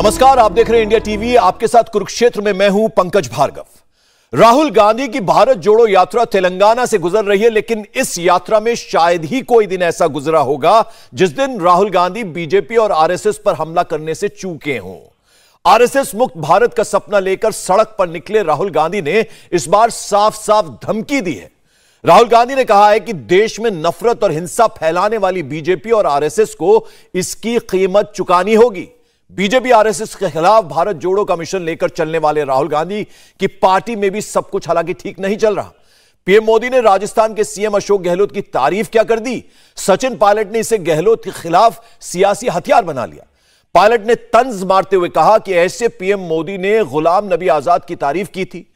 नमस्कार, आप देख रहे हैं इंडिया टीवी। आपके साथ कुरुक्षेत्र में मैं हूं पंकज भार्गव। राहुल गांधी की भारत जोड़ो यात्रा तेलंगाना से गुजर रही है, लेकिन इस यात्रा में शायद ही कोई दिन ऐसा गुजरा होगा जिस दिन राहुल गांधी बीजेपी और आरएसएस पर हमला करने से चूके हों। आरएसएस मुक्त भारत का सपना लेकर सड़क पर निकले राहुल गांधी ने इस बार साफ साफ धमकी दी है। राहुल गांधी ने कहा है कि देश में नफरत और हिंसा फैलाने वाली बीजेपी और आरएसएस को इसकी कीमत चुकानी होगी। बीजेपी आरएसएस के खिलाफ भारत जोड़ो का मिशन लेकर चलने वाले राहुल गांधी की पार्टी में भी सब कुछ हालांकि ठीक नहीं चल रहा। पीएम मोदी ने राजस्थान के सीएम अशोक गहलोत की तारीफ क्या कर दी। सचिन पायलट ने इसे गहलोत के खिलाफ सियासी हथियार बना लिया। पायलट ने तंज मारते हुए कहा कि ऐसे पीएम मोदी ने गुलाम नबी आजाद की तारीफ की थी।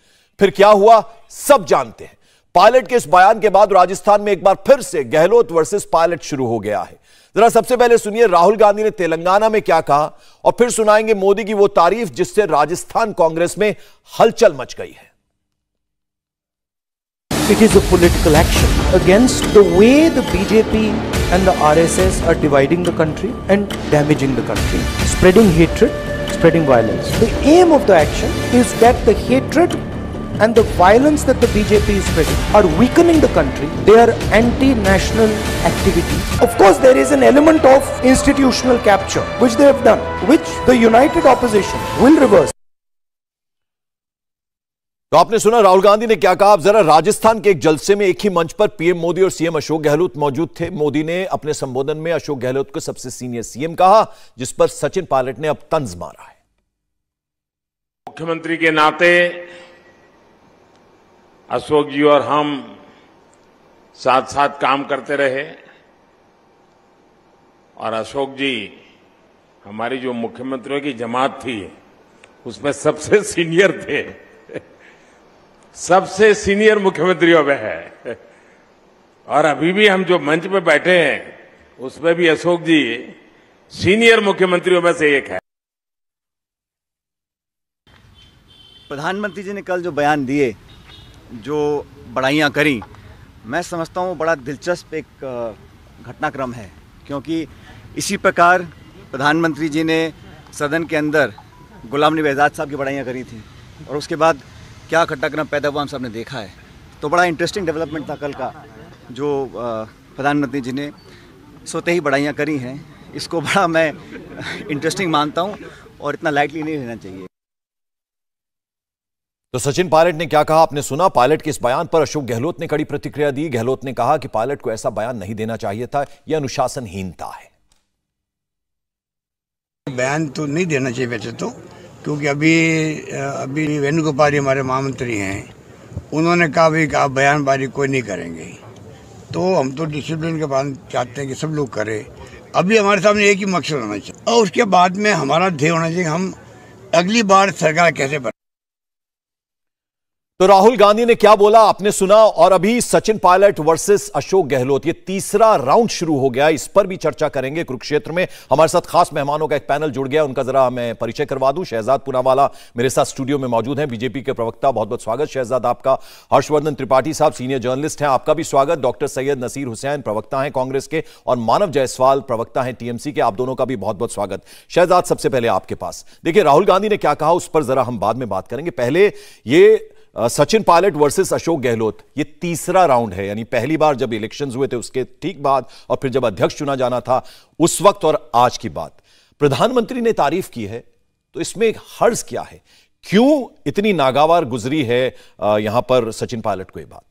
फिर क्या हुआ सब जानते हैं। पायलट के इस बयान के बाद राजस्थान में एक बार फिर से गहलोत वर्सेस पायलट शुरू हो गया है। जरा सबसे पहले सुनिए राहुल गांधी ने तेलंगाना में क्या कहा और फिर सुनाएंगे मोदी की वो तारीफ जिससे राजस्थान कांग्रेस में हलचल मच गई है। It is a political action against the way the BJP and the RSS are dividing the country and damaging the country, spreading hatred, spreading violence. The aim of the action is that the hatred and the violence that the BJP is spreading are weakening the country. They are anti-national activity. Of course, there is an element of institutional capture, which they have done, which the united opposition will reverse. तो आपने सुना राहुल गांधी ने क्या कहा। अब जरा राजस्थान के एक जलसे में एक ही मंच पर पीएम मोदी और सीएम अशोक गहलोत मौजूद थे। मोदी ने अपने संबोधन में अशोक गहलोत को सबसे सीनियर सीएम कहा, जिस पर सचिन पायलट ने अब तंज मारा है। मुख्यमंत्री के नाते अशोक जी और हम साथ साथ काम करते रहे और अशोक जी हमारी जो मुख्यमंत्रियों की जमात थी उसमें सबसे सीनियर थे, सबसे सीनियर मुख्यमंत्रियों में है। और अभी भी हम जो मंच पे बैठे हैं उसमें भी अशोक जी सीनियर मुख्यमंत्रियों में से एक है। प्रधानमंत्री जी ने कल जो बयान दिए, जो बड़ाइयाँ करी, मैं समझता हूँ बड़ा दिलचस्प एक घटनाक्रम है, क्योंकि इसी प्रकार प्रधानमंत्री जी ने सदन के अंदर गुलाम नबी आज़ाद साहब की बड़ाइयाँ करी थी और उसके बाद क्या घटनाक्रम पैदा हुआ हम सब ने देखा है। तो बड़ा इंटरेस्टिंग डेवलपमेंट था कल का, जो प्रधानमंत्री जी ने सोते ही बड़ाइयाँ करी हैं। इसको बड़ा मैं इंटरेस्टिंग मानता हूँ और इतना लाइटली नहीं लेना चाहिए। तो सचिन पायलट ने क्या कहा आपने सुना। पायलट के इस बयान पर अशोक गहलोत ने कड़ी प्रतिक्रिया दी। गहलोत ने कहा कि पायलट को ऐसा बयान नहीं देना चाहिए था, यह अनुशासनहीनता है। बयान तो नहीं देना चाहिए वैसे तो, क्योंकि अभी वेणुगोपाल जी हमारे महामंत्री हैं, उन्होंने कहा भाई आप बयानबाजी कोई नहीं करेंगे। तो हम तो डिसिप्लिन के बाद चाहते हैं कि सब लोग करें। अभी हमारे सामने एक ही मकसद होना चाहिए और उसके बाद में हमारा ध्येय होना चाहिए हम अगली बार सरकार कैसे बने। तो राहुल गांधी ने क्या बोला आपने सुना। और अभी सचिन पायलट वर्सेस अशोक गहलोत, ये तीसरा राउंड शुरू हो गया, इस पर भी चर्चा करेंगे कुरुक्षेत्र में। हमारे साथ खास मेहमानों का एक पैनल जुड़ गया, उनका जरा मैं परिचय करवा दूं। शहजाद पूनावाला मेरे साथ स्टूडियो में मौजूद हैं, बीजेपी के प्रवक्ता, बहुत बहुत स्वागत शहजाद आपका। हर्षवर्धन त्रिपाठी साहब सीनियर जर्नलिस्ट हैं, आपका भी स्वागत। डॉक्टर सैयद नसीर हुसैन प्रवक्ता हैं कांग्रेस के और मानव जायसवाल प्रवक्ता हैं टीएमसी के, आप दोनों का भी बहुत बहुत स्वागत। शहजाद सबसे पहले आपके पास, देखिए राहुल गांधी ने क्या कहा उस पर जरा हम बाद में बात करेंगे। पहले ये सचिन पायलट वर्सेस अशोक गहलोत, ये तीसरा राउंड है, यानी पहली बार जब इलेक्शंस हुए थे उसके ठीक बाद और फिर जब अध्यक्ष चुना जाना था उस वक्त और आज की बात। प्रधानमंत्री ने तारीफ की है, तो इसमें एक हर्ज क्या है, क्यों इतनी नागवार गुजरी है यहां पर सचिन पायलट को ये बात।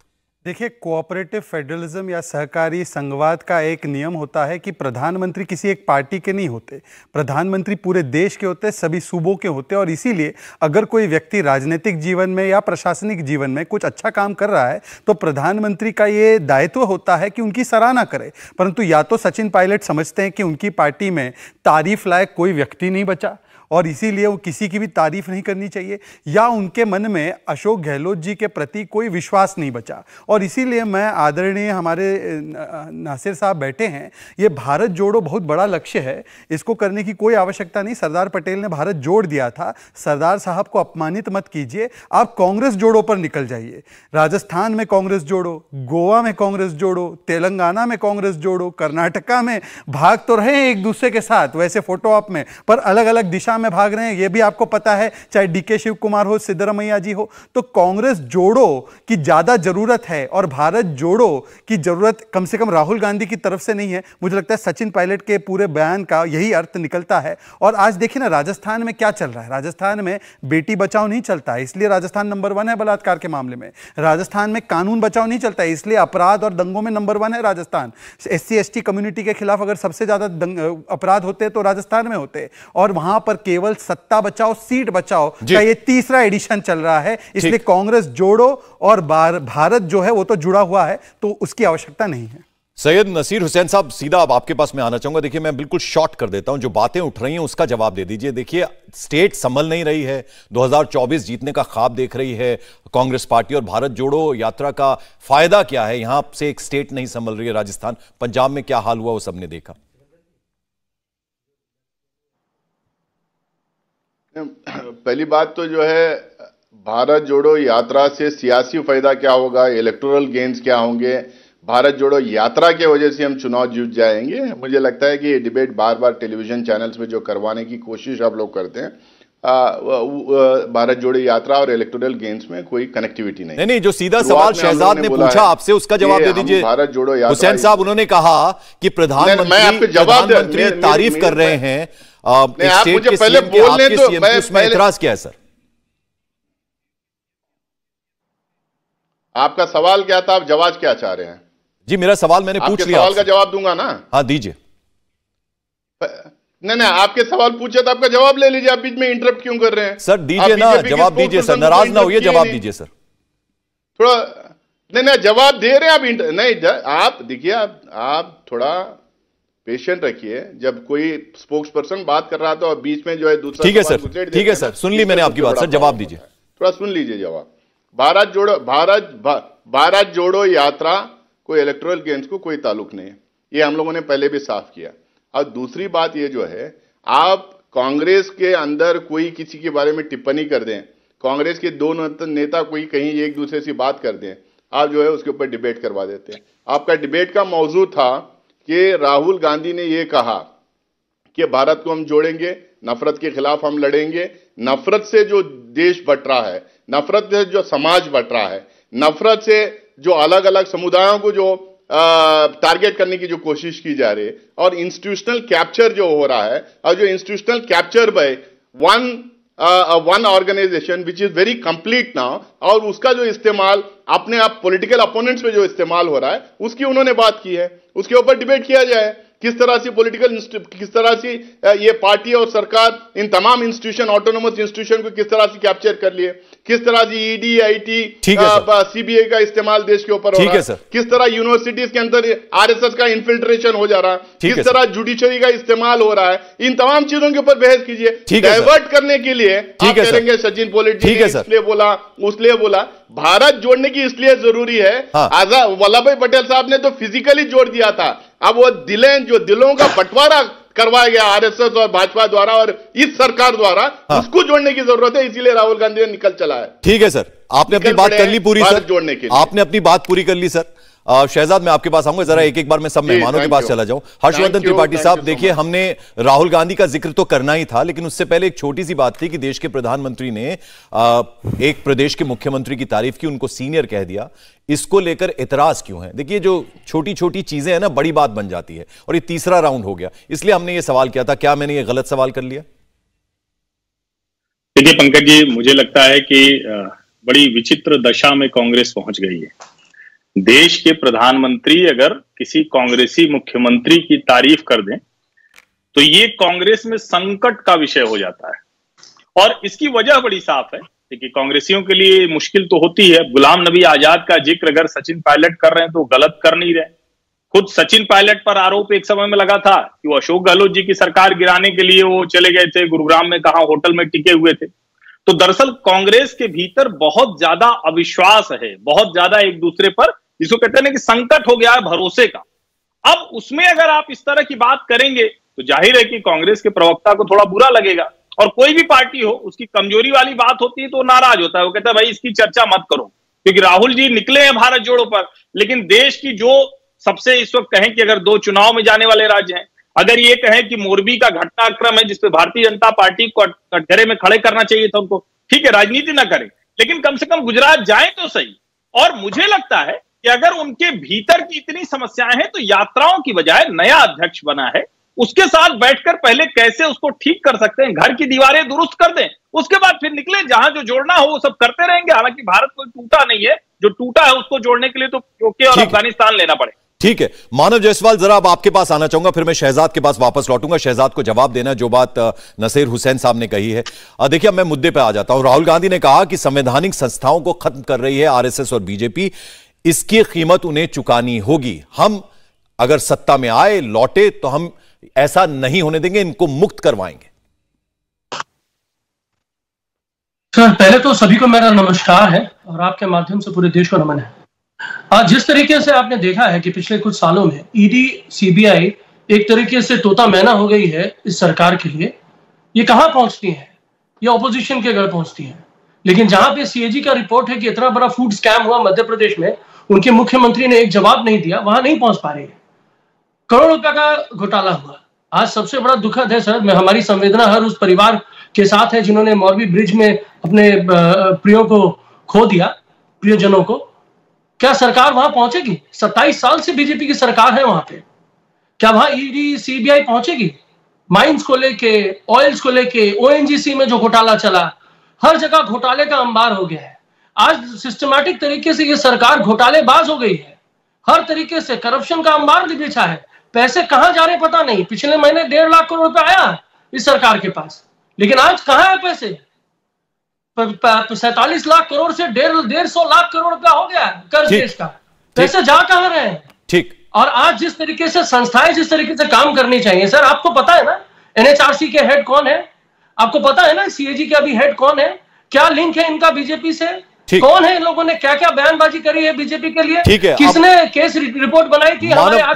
देखिए, कोऑपरेटिव फेडरलिज्म या सहकारी संघवाद का एक नियम होता है कि प्रधानमंत्री किसी एक पार्टी के नहीं होते, प्रधानमंत्री पूरे देश के होते, सभी सूबों के होते। और इसीलिए अगर कोई व्यक्ति राजनीतिक जीवन में या प्रशासनिक जीवन में कुछ अच्छा काम कर रहा है तो प्रधानमंत्री का ये दायित्व होता है कि उनकी सराहना करे। परंतु या तो सचिन पायलट समझते हैं कि उनकी पार्टी में तारीफ लायक कोई व्यक्ति नहीं बचा और इसीलिए वो किसी की भी तारीफ नहीं करनी चाहिए, या उनके मन में अशोक गहलोत जी के प्रति कोई विश्वास नहीं बचा। और इसीलिए मैं आदरणीय हमारे नासिर साहब बैठे हैं, ये भारत जोड़ो बहुत बड़ा लक्ष्य है, इसको करने की कोई आवश्यकता नहीं। सरदार पटेल ने भारत जोड़ दिया था, सरदार साहब को अपमानित मत कीजिए, आप कांग्रेस जोड़ो पर निकल जाइए। राजस्थान में कांग्रेस जोड़ो, गोवा में कांग्रेस जोड़ो, तेलंगाना में कांग्रेस जोड़ो, कर्नाटका में भाग तो रहे एक दूसरे के साथ वैसे फोटो आप में, पर अलग अलग दिशा में भाग रहे हैं, यह भी आपको पता है, चाहे डीके शिव कुमार हो, सिद्धरमैया जी हो। तो कांग्रेस जोड़ो की ज्यादा जरूरत है और भारत जोड़ो की जरूरत कम से कम राहुल गांधी की तरफ से नहीं है। मुझे लगता है सचिन पायलट के पूरे बयान का यही अर्थ निकलता है। और आज देखिए ना राजस्थान में क्या चल रहा है। राजस्थान में बेटी बचाओ नहीं चलता है, इसलिए राजस्थान नंबर 1 है बलात्कार के मामले में। राजस्थान में कानून बचाओ नहीं चलता है, इसलिए अपराध और दंगों में नंबर 1 है राजस्थान। SC ST कम्युनिटी के खिलाफ अगर सबसे ज्यादा अपराध होते तो राजस्थान में होते, और वहां पर केवल सत्ता बचाओ सीट बचाओ का ये तीसरा एडिशन चल रहा है। इसलिए कांग्रेस जोड़ो और भारत जो है वो तो जुड़ा हुआ है, तो उसकी आवश्यकता नहीं है। सैयद नसीर हुसैन साहब, सीधा अब आपके पास मैं आना चाहूंगा। देखिए मैं बिल्कुल शॉर्ट कर देता हूं, जो बातें उठ रही हैं उसका जवाब दे दीजिए। देखिए स्टेट संभल नहीं रही है, 2024 जीतने का ख्वाब देख रही है कांग्रेस पार्टी, और भारत जोड़ो यात्रा का फायदा क्या है? यहां से एक स्टेट नहीं संभल रही है राजस्थान, पंजाब में क्या हाल हुआ वो सबने देखा। पहली बात तो जो है, भारत जोड़ो यात्रा से सियासी फायदा क्या होगा, इलेक्टोरल गेन्स क्या होंगे, भारत जोड़ो यात्रा के वजह से हम चुनाव जीत जाएंगे। मुझे लगता है कि ये डिबेट बार बार टेलीविजन चैनल्स में जो करवाने की कोशिश आप लोग करते हैं, भारत जोड़ो यात्रा और इलेक्टोरल गेन्स में कोई कनेक्टिविटी नहीं। नहीं, जो सीधा सवाल शहजाद ने पूछा आपसे उसका जवाब दे दीजिए। भारत जोड़ो यात्रा, हुसैन साहब उन्होंने कहा कि प्रधानमंत्री तारीफ कर रहे हैं आप मुझे पहले बोलने दो, मैं इतराज किया है सर। आपका सवाल क्या था, आप जवाब क्या चाह रहे हैं? जी मेरा सवाल मैंने पूछ लिया, सवाल का जवाब दूंगा ना। हाँ दीजिए। नहीं, आपके सवाल पूछे तो आपका जवाब ले लीजिए, आप बीच में इंटरप्ट क्यों कर रहे हैं? सर दीजिए ना, जवाब दीजिए सर, नाराज ना होइए, जवाब दीजिए सर। थोड़ा नहीं जवाब दे रहे हैं आप, नहीं आप देखिए, आप थोड़ा पेशेंट रखिए। जब कोई स्पोक्स पर्सन बात कर रहा था और बीच में जो है दूसरा, ठीक है सर, ठीक है सर, सुन ली मैंने आपकी बात सर, जवाब दीजिए। थोड़ा सुन लीजिए जवाब। भारत जोड़ो यात्रा कोई इलेक्टोरल गेम्स को कोई ताल्लुक नहीं है, ये हम लोगों ने पहले भी साफ किया। और दूसरी बात ये जो है, आप कांग्रेस के अंदर कोई किसी के बारे में टिप्पणी कर दें, कांग्रेस के दो नेता कोई कहीं एक दूसरे से बात कर दें, आप जो है उसके ऊपर डिबेट करवा देते हैं। आपका डिबेट का मौजू था कि राहुल गांधी ने ये कहा कि भारत को हम जोड़ेंगे, नफरत के खिलाफ हम लड़ेंगे, नफरत से जो देश बट रहा है, नफरत से जो समाज बट रहा है, नफरत से जो अलग अलग समुदायों को जो टारगेट करने की जो कोशिश की जा रही है, और इंस्टीट्यूशनल कैप्चर जो हो रहा है, और जो institutional capture by one organisation which is very complete now, और उसका जो इस्तेमाल अपने आप पॉलिटिकल अपोनेंट्स में जो इस्तेमाल हो रहा है, उसकी उन्होंने बात की है। उसके ऊपर डिबेट किया जाए, किस तरह से किस तरह से ये पार्टी और सरकार इन तमाम इंस्टीट्यूशन, ऑटोनोमस इंस्टीट्यूशन को किस तरह से कैप्चर कर लिए, किस तरह से ईडी, आईटी, सीबीआई का इस्तेमाल देश के ऊपर हो रहा है, किस तरह यूनिवर्सिटीज के अंदर आरएसएस का इन्फिल्ट्रेशन हो जा रहा है, किस तरह जुडिशरी का इस्तेमाल हो रहा है, इन तमाम चीजों के ऊपर बहस कीजिए। डाइवर्ट करने के लिए आप कहेंगे सचिन पायलट जी इसलिए बोला, उसलिए बोला। भारत जोड़ने की इसलिए जरूरी है, आजाद वल्लभ भाई पटेल साहब ने तो फिजिकली जोड़ दिया था, अब वो दिलों का बंटवारा करवाया गया आरएसएस और भाजपा द्वारा और इस सरकार द्वारा, उसको जोड़ने की जरूरत है, इसीलिए राहुल गांधी ने निकल चला है। ठीक है सर, आपने अपनी बात कर ली पूरी सर, जोड़ने के लिए आपने अपनी बात पूरी कर ली सर। शहजाद मैं आपके पास आऊंगा, जरा एक एक बार मैं सब मेहमानों के पास चला जाऊं। हर्षवर्धन त्रिपाठी साहब, देखिए हमने राहुल गांधी का जिक्र तो करना ही था, लेकिन उससे पहले एक छोटी सी बात थी कि देश के प्रधानमंत्री ने एक प्रदेश के मुख्यमंत्री की तारीफ की, उनको सीनियर कह दिया। इसको लेकर इतराज क्यों है? देखिए जो छोटी छोटी चीजें हैं ना, बड़ी बात बन जाती है, और ये तीसरा राउंड हो गया, इसलिए हमने ये सवाल किया था। क्या मैंने ये गलत सवाल कर लिया? देखिए पंकज जी, मुझे लगता है कि बड़ी विचित्र दशा में कांग्रेस पहुंच गई है। देश के प्रधानमंत्री अगर किसी कांग्रेसी मुख्यमंत्री की तारीफ कर दें तो ये कांग्रेस में संकट का विषय हो जाता है, और इसकी वजह बड़ी साफ है। देखिए कांग्रेसियों के लिए मुश्किल तो होती है। गुलाम नबी आजाद का जिक्र अगर सचिन पायलट कर रहे हैं तो गलत कर नहीं रहे। खुद सचिन पायलट पर आरोप एक समय में लगा था कि वो अशोक गहलोत जी की सरकार गिराने के लिए वो चले गए थे, गुरुग्राम में कहा होटल में टिके हुए थे। तो दरअसल कांग्रेस के भीतर बहुत ज्यादा अविश्वास है, बहुत ज्यादा एक दूसरे पर, जिसको कहते हैं कि संकट हो गया है भरोसे का। अब उसमें अगर आप इस तरह की बात करेंगे तो जाहिर है कि कांग्रेस के प्रवक्ता को थोड़ा बुरा लगेगा, और कोई भी पार्टी हो उसकी कमजोरी वाली बात होती है तो वो नाराज होता है, वो कहता है भाई इसकी चर्चा मत करो, क्योंकि राहुल जी निकले हैं भारत जोड़ो पर, लेकिन देश की जो सबसे इस वक्त कहें कि अगर दो चुनाव में जाने वाले राज्य हैं, अगर ये कहें कि मोरबी का घटनाक्रम है जिसपे भारतीय जनता पार्टी को कटघरे में खड़े करना चाहिए था उनको, ठीक है, राजनीति ना करें, लेकिन कम से कम गुजरात जाए तो सही। और मुझे लगता है कि अगर उनके भीतर की इतनी समस्याएं हैं तो यात्राओं की बजाय नया अध्यक्ष बना है, उसके साथ बैठकर पहले कैसे उसको ठीक कर सकते हैं, घर की दीवारें दुरुस्त कर दें, उसके बाद फिर निकले, जहां जो जोड़ना हो वो सब करते रहेंगे। हालांकि भारत कोई टूटा नहीं है, जो टूटा है उसको जोड़ने के लिए तो यूके और अफगानिस्तान लेना पड़े। ठीक है, मानव जायसवाल, जरा अब आपके पास आना चाहूंगा, फिर मैं शहजाद के पास वापस लौटूंगा। शहजाद को जवाब देना जो बात नसीर हुसैन साहब ने कही है। देखिए, अब मैं मुद्दे पे आ जाता हूं। राहुल गांधी ने कहा कि संवैधानिक संस्थाओं को खत्म कर रही है आरएसएस और बीजेपी, इसकी कीमत उन्हें चुकानी होगी। हम अगर सत्ता में आए, लौटे, तो हम ऐसा नहीं होने देंगे, इनको मुक्त करवाएंगे। सर, पहले तो सभी को मेरा नमस्कार है और आपके माध्यम से पूरे देश को नमन है। आज जिस तरीके से आपने देखा है कि पिछले कुछ सालों में ईडी, सीबीआई एक तरीके से तोता मैना हो गई है इस सरकार के लिए, ये कहां पहुंचती है? ये ऑपोजिशन के घर पहुंचती है। लेकिन जहां पे सीएजी का रिपोर्ट है कि इतना बड़ा फूड स्कैम हुआ मध्य प्रदेश में, उनके मुख्यमंत्री ने एक जवाब नहीं दिया, वहां नहीं पहुंच पा रही है। करोड़ों रुपए का घोटाला हुआ। आज सबसे बड़ा दुखद है सर, मैं हमारी संवेदना हर उस परिवार के साथ है जिन्होंने मोरबी ब्रिज में अपने प्रियो को खो दिया, प्रियजनों को। क्या सरकार वहां पहुंचेगी? 27 साल से बीजेपी की सरकार है वहां पे। क्या वहां ईडी, सीबीआई पहुंचेगी? माइंस को लेके, ऑयल्स को लेके, ओएनजीसी में जो घोटाला चला, हर जगह घोटाले का अंबार हो गया है। आज सिस्टमैटिक तरीके से ये सरकार घोटालेबाज हो गई है। हर तरीके से करप्शन का अंबार भी बिछा है। पैसे कहां जा रहे पता नहीं। पिछले महीने 1.5 लाख करोड़ रुपए आया इस सरकार के पास, लेकिन आज कहां है पैसे? 47 लाख करोड़ से 150 लाख करोड़ रुपया हो गया कर्ज देश का। पैसे जा कहां रहे हैं? ठीक। और आज जिस तरीके से संस्थाएं जिस तरीके से काम करनी चाहिए, सर आपको पता है ना एनएचआरसी के हेड कौन है? आपको पता है ना सीएजी का भी हेड कौन है? क्या लिंक है इनका बीजेपी से? कौन है? इन लोगों ने क्या क्या बयानबाजी करी है बीजेपी के लिए? ठीक है, किसने केस रिपोर्ट बनाई थी?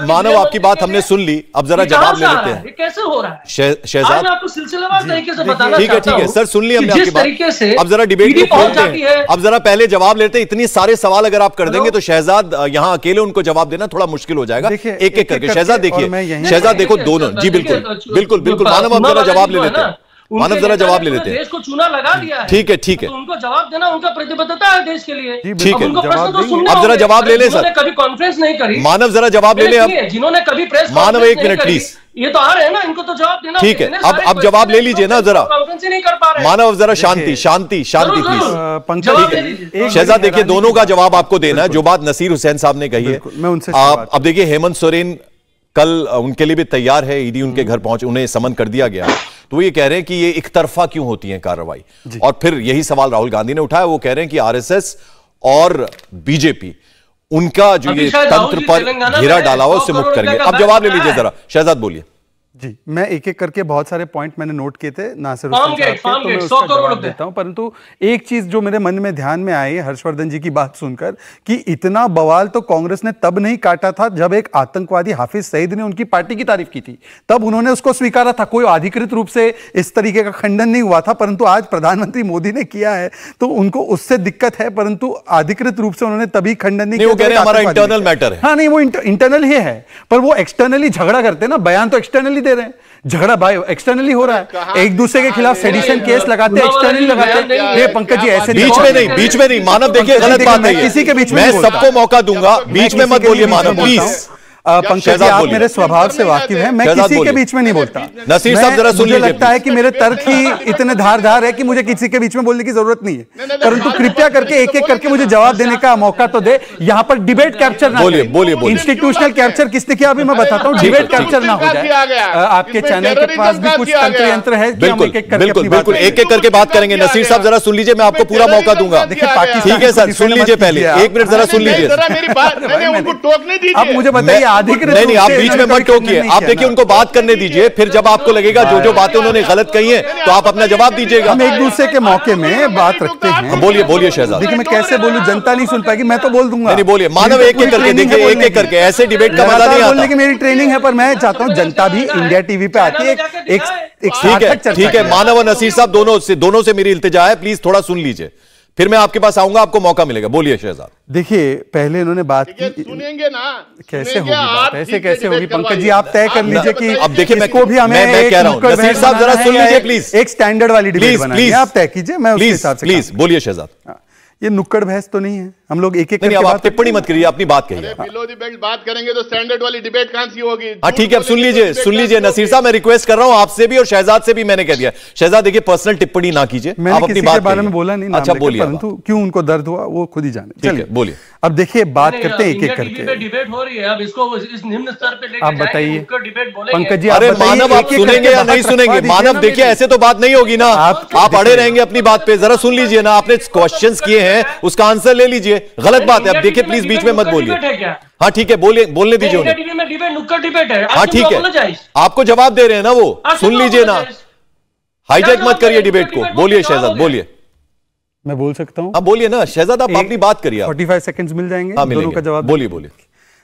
मानव आपकी बात हमने सुन ली, अब जरा जवाब ले लेते हैं। ये कैसे हो रहा है? शहजाद, मैं आपको सिलसिलेवार तरीके से बताना ठीक है, ठीक है सर, सुन ली हमने आपकी बात। अब जरा डिबेट को खोलते हैं। अब जरा पहले जवाब लेते हैं। इतनी सारे सवाल अगर आप कर देंगे तो शहजाद यहां अकेले उनको जवाब देना थोड़ा मुश्किल हो जाएगा। एक एक करके शहजाद देखिए, शहजाद देखो दोनों, जी बिल्कुल बिल्कुल बिल्कुल। मानव अब जरा जवाब ले लेते हैं। मानव जरा जवाब ले लेते हैं। देश को चूना लगा दिया है। ठीक है, ठीक है, तो उनको जवाब देना उनका प्रतिबद्धता है देश के लिए। ठीक है, उनको प्रश्न तो सुनना अब जरा जवाब ले ले सर। कभी कॉन्फ्रेंस नहीं करी। मानव जरा जवाब ले ले अब। जिन्होंने कभी प्रेस मानव एक मिनट प्लीज, ये तो आ रहे हैं ना, इनको तो जवाब देना। ठीक है, अब जवाब ले लीजिए ना जरा। कॉन्फ्रेंस ही नहीं कर पा रहे। मानव जरा शांति शांति शांति प्लीज। पंकज, शहजाद देखिए, दोनों का जवाब आपको देना है। जो बात नसीर हुसैन साहब ने कही है, मैं उनसे अब देखिए, हेमंत सोरेन कल उनके लिए भी तैयार है, ईडी उनके घर पहुंच, उन्हें समन कर दिया गया। तो ये कह रहे हैं कि ये एक तरफा क्यों होती है कार्रवाई। और फिर यही सवाल राहुल गांधी ने उठाया। वो कह रहे हैं कि आरएसएस और बीजेपी उनका जो ये तंत्र पर घेरा डाला हुआ उससे मुक्त करेंगे। अब जवाब ले लीजिए जरा, शहजाद बोलिए। जी, मैं एक एक करके बहुत सारे पॉइंट मैंने नोट किए थे नासिर हुसैन साहब के, तो मैं उसका जवाब देता हूं। परंतु एक चीज जो मेरे मन में ध्यान में आई हर्षवर्धन जी की बात सुनकर, कि इतना बवाल तो कांग्रेस ने तब नहीं काटा था जब एक आतंकवादी हाफिज सईद ने उनकी पार्टी की तारीफ की थी, तब उन्होंने उसको स्वीकारा था। कोई अधिकृत रूप से इस तरीके का खंडन नहीं हुआ था। परंतु आज प्रधानमंत्री मोदी ने किया है तो उनको उससे दिक्कत है, परंतु अधिकृत रूप से उन्होंने तभी खंडन नहीं किया। हमारा इंटरनल मैटर है। हाँ नहीं, वो इंटरनल ही है, पर वो एक्सटर्नली झगड़ा करते हैं ना, बयान तो एक्सटर्नली दे रहे हैं, झगड़ा भाई एक्सटर्नली हो रहा है। एक दूसरे के खिलाफ सेडिशन केस लगाते हैं, एक्सटर्नली लगाते हैं। ये पंकज जी ऐसे बीच में नहीं मानव, देखिए गलत बात है, किसी के बीच में मैं सबको मौका दूंगा, बीच में मत बोलिए मानव प्लीज। पंकज जी, आप मेरे स्वभाव से वाकिफ हैं, मैं किसी के बीच में नहीं बोलता। नसीर साहब जरा सुन लीजिए। मुझे लगता है कि मेरे तर्क ही इतने धारदार है कि मुझे किसी के बीच में बोलने की जरूरत नहीं है। परंतु कृपया करके एक एक करके मुझे जवाब देने का मौका तो दे। यहाँ पर डिबेट कैप्चर ना, बोलिए इंस्टीट्यूशनल कैप्चर किसने किया अभी मैं बताता हूँ। डिबेट कैप्चर ना हो जाए। आपके चैनल के पास भी कुछ तंत्र यंत्र है। बिल्कुल बिल्कुल, एक एक करके बात करेंगे। नसीर साहब जरा सुन लीजिए, मैं आपको पूरा मौका दूंगा। ठीक है सर, सुन लीजिए पहले, एक मिनट जरा सुन लीजिए। अब मुझे बताइए, अधिकृत बीच में मत टोकिए, आप देखिए उनको बात करने दीजिए, फिर जब आपको लगेगा जो बातें उन्होंने गलत कही हैं तो आप अपना जवाब दीजिएगा। हम एक दूसरे के मौके में बात रखते हैं। बोलिए शहजाद। देखिए मैं कैसे बोलूं, जनता नहीं सुन पाएगी, मैं तो बोल दूंगा। नहीं बोलिए मानव, एक एक करके देखिए, एक एक करके, ऐसे डिबेट का मजा नहीं आता। बोलने की मेरी ट्रेनिंग है, पर मैं चाहता हूं जनता भी इंडिया टीवी पे आती है। एक ठीक है मानव और नसीर साहब दोनों से मेरी इल्तिजा है, प्लीज थोड़ा सुन लीजिए। फिर मैं आपके पास आऊंगा, आपको मौका मिलेगा। बोलिए शहजाद। देखिए, पहले इन्होंने बात की, सुनेंगे ना, कैसे होगी बात, ऐसे कैसे होगी? पंकज जी, आप तय कर लीजिए कि अब देखिए, इसको भी हमें मैं कह रहा हूं, नसीर साहब जरा सुन लीजिए प्लीज, एक स्टैंडर्ड वाली डिबेट बनानी है, आप तय कीजिए, मैं उसके हिसाब से। प्लीज बोलिए शहजाद। ये नुक्कड़ बहस तो नहीं है, हम लोग एक एक नहीं, अब आप टिप्पणी मत करिए, अपनी बात कहिए। बिलो द बेल्ट बात करेंगे तो स्टैंडर्ड वाली डिबेट कहां सी होगी? हाँ ठीक है, अब सुन लीजिए नसीर साहब, मैं रिक्वेस्ट कर रहा हूं आपसे भी और शहजाद से भी, मैंने कह दिया। शहजाद देखिए, पर्सनल टिप्पणी ना कीजिए, आप अपनी बात के बारे में बोला नहीं, अच्छा बोलिए, परंतु क्यों उनको दर्द हुआ वो खुद ही जाने। चलिए बोलिए। अब देखिए, बात करते हैं एक एक करके। डिबेट हो रही है, अब इसको इस निम्न स्तर पे लेकर आप बताइए पंकज जी, अरे मानव, आप सुनेंगे या नहीं सुनेंगे? मानव देखिए, ऐसे तो बात नहीं होगी ना, आप अड़े रहेंगे अपनी बात पे। जरा सुन लीजिए ना, आपने क्वेश्चंस किए हैं, उसका आंसर ले लीजिए। गलत बात है, अब देखिए प्लीज बीच में मत बोलिए। हाँ ठीक है, बोलने दीजिए उन्हें। नुक्कड़ डिबेट है। हाँ ठीक है, आपको जवाब दे रहे हैं ना वो, सुन लीजिए ना, हाईजैक मत करिए डिबेट को। बोलिए शहजाद, बोलिए। मैं बोल सकता हूं? आप बोलिए ना शहजाद, आप अपनी बात करिए। 45 सेकंड्स मिल जाएंगे दोनों का जवाब। बोलिए।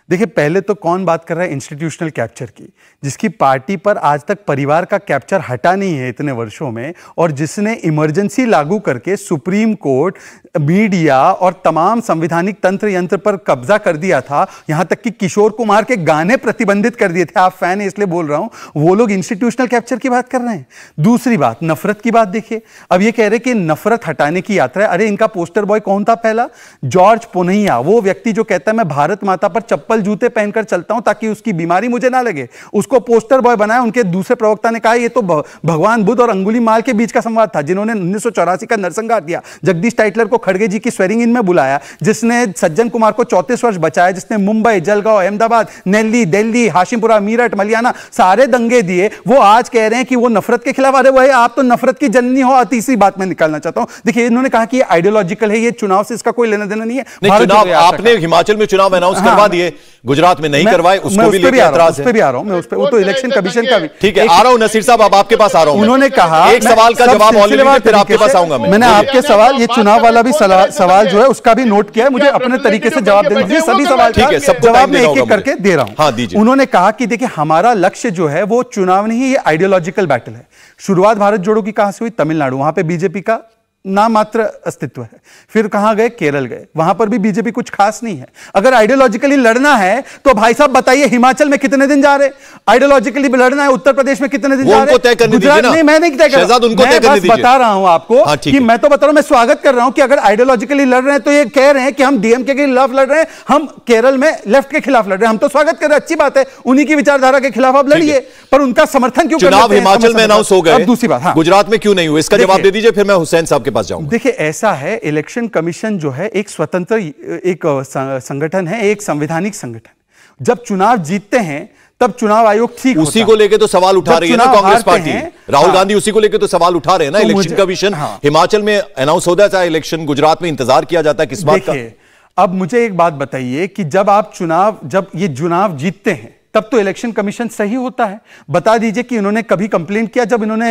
देखिए, पहले तो कौन बात कर रहा है इंस्टीट्यूशनल कैप्चर की, जिसकी पार्टी पर आज तक परिवार का कैप्चर हटा नहीं है इतने वर्षों में, और जिसने इमरजेंसी लागू करके सुप्रीम कोर्ट, मीडिया और तमाम संवैधानिक तंत्र यंत्र पर कब्जा कर दिया था, यहां तक कि किशोर कुमार के गाने प्रतिबंधित कर दिए थे। आप फैन है इसलिए बोल रहा हूं, वो लोग इंस्टीट्यूशनल कैप्चर की बात कर रहे हैं। दूसरी बात, नफरत की बात देखिए, अब ये कह रहे कि नफरत हटाने की यात्रा है। अरे इनका पोस्टर बॉय कौन था पहला? जॉर्ज पुनैया, वो व्यक्ति जो कहता है मैं भारत माता पर चप्पल जूते पहनकर चलता हूं ताकि उसकी बीमारी मुझे ना लगे, उसको पोस्टर बॉय बनाया। उनके दूसरे प्रवक्ता ने कहा ये तो भगवान बुद्ध और अंगुलीमाल के बीच का संवाद था, जिन्होंने 1984 का नरसंहार दिया, जगदीश टाइटलर को खड़गे जी की स्वेरिंग इन में बुलाया, जिसने सज्जन कुमार को 34 वर्ष बचाया, जिसने मुंबई, जलगांव, अहमदाबाद, नेल्ली, दिल्ली, हाशिमपुरा, मीरठ, मलियाना सारे दंगे दिए, वो आज कह रहे हैं कि वो नफरत के खिलाफ। अरे वही, आप तो नफरत की जननी हो। तीसरी बात मैं निकालना चाहता हूं, देखिए इन्होंने कहा कि ये आइडियोलॉजिकल है, ये चुनाव से इसका कोई लेना देना नहीं है। चुनाव आपने हिमाचल में चुनाव अनाउंस करवा दिए, गुजरात में नहीं करवाए, उसको भी लेकर एतराज है। उस पे भी आ रहा हूं मैं, उस पे वो तो इलेक्शन कमीशन का भी। ठीक है, आ रहा हूं नसीर साहब, अब आपके पास आ रहा हूं। उन्होंने कहा एक सवाल का जवाब ऑलरेडी, फिर आपके पास आऊंगा मैं। मैंने आपके सवाल, ये चुनाव वाला भी सवाल जो है उसका भी नोट किया है, मुझे अपने तरीके से जवाब देने दीजिए। सभी सवाल ठीक है, सबको जवाब मैं एक एक करके दे रहा हूं। हाँ दीजिए। उन्होंने कहा कि देखिए हमारा लक्ष्य जो है वो चुनाव नहीं है, ये आइडियोलॉजिकल बैटल है। शुरुआत भारत जोड़ो की कहां से हुई? तमिलनाडु, वहां पे बीजेपी का नाम मात्र अस्तित्व है। फिर कहां गए? केरल गए, वहां पर भी बीजेपी कुछ खास नहीं है। अगर आइडियोलॉजिकली लड़ना है तो भाई साहब बताइए, हिमाचल में कितने दिन जा रहे? आइडियोलॉजिकली लड़ना है उत्तर प्रदेश में कितने दिन जा रहे? गुजरात नहीं, मैं नहीं तय कर रहा हूं, मैं बस बता रहा हूं आपको कि मैं तो बता रहा हूं, मैं स्वागत कर रहा हूं कि अगर आइडियोलॉजिकली लड़ रहे हैं तो ये कह रहे हैं कि हम डीएमके के खिलाफ लड़ रहे हैं, हम केरल में लेफ्ट के खिलाफ लड़ रहे हैं, हम तो स्वागत कर रहे हैं, अच्छी बात है, उन्हीं की विचारधारा के खिलाफ आप लड़िए, पर उनका समर्थन क्यों? चुनाव हिमाचल में अनाउंस हो गए, दूसरी बात गुजरात में क्यों नहीं हुए? इसका जवाब दे दीजिए, फिर मैं हुसैन साहब के पास जाऊंगा। देखिए ऐसा है, इलेक्शन कमीशन जो है एक स्वतंत्र एक संगठन है, एक संवैधानिक संगठन। जब चुनाव जीतते हैं तब चुनाव आयोग ठीक होता है। उसी को लेकर तो सवाल उठा रही है ना कांग्रेस पार्टी, राहुल गांधी उसी को लेकर तो सवाल उठा रहे हैं ना। इलेक्शन कमीशन हिमाचल में अनाउंस हो जाता है, इलेक्शन गुजरात में इंतजार किया जाता है, किस बात का? अब मुझे एक बात बताइए कि जब ये चुनाव जीतते हैं तब तो इलेक्शन कमीशन सही होता है। बता दीजिए कि इन्होंने कभी कंप्लेंट किया जब इन्होंने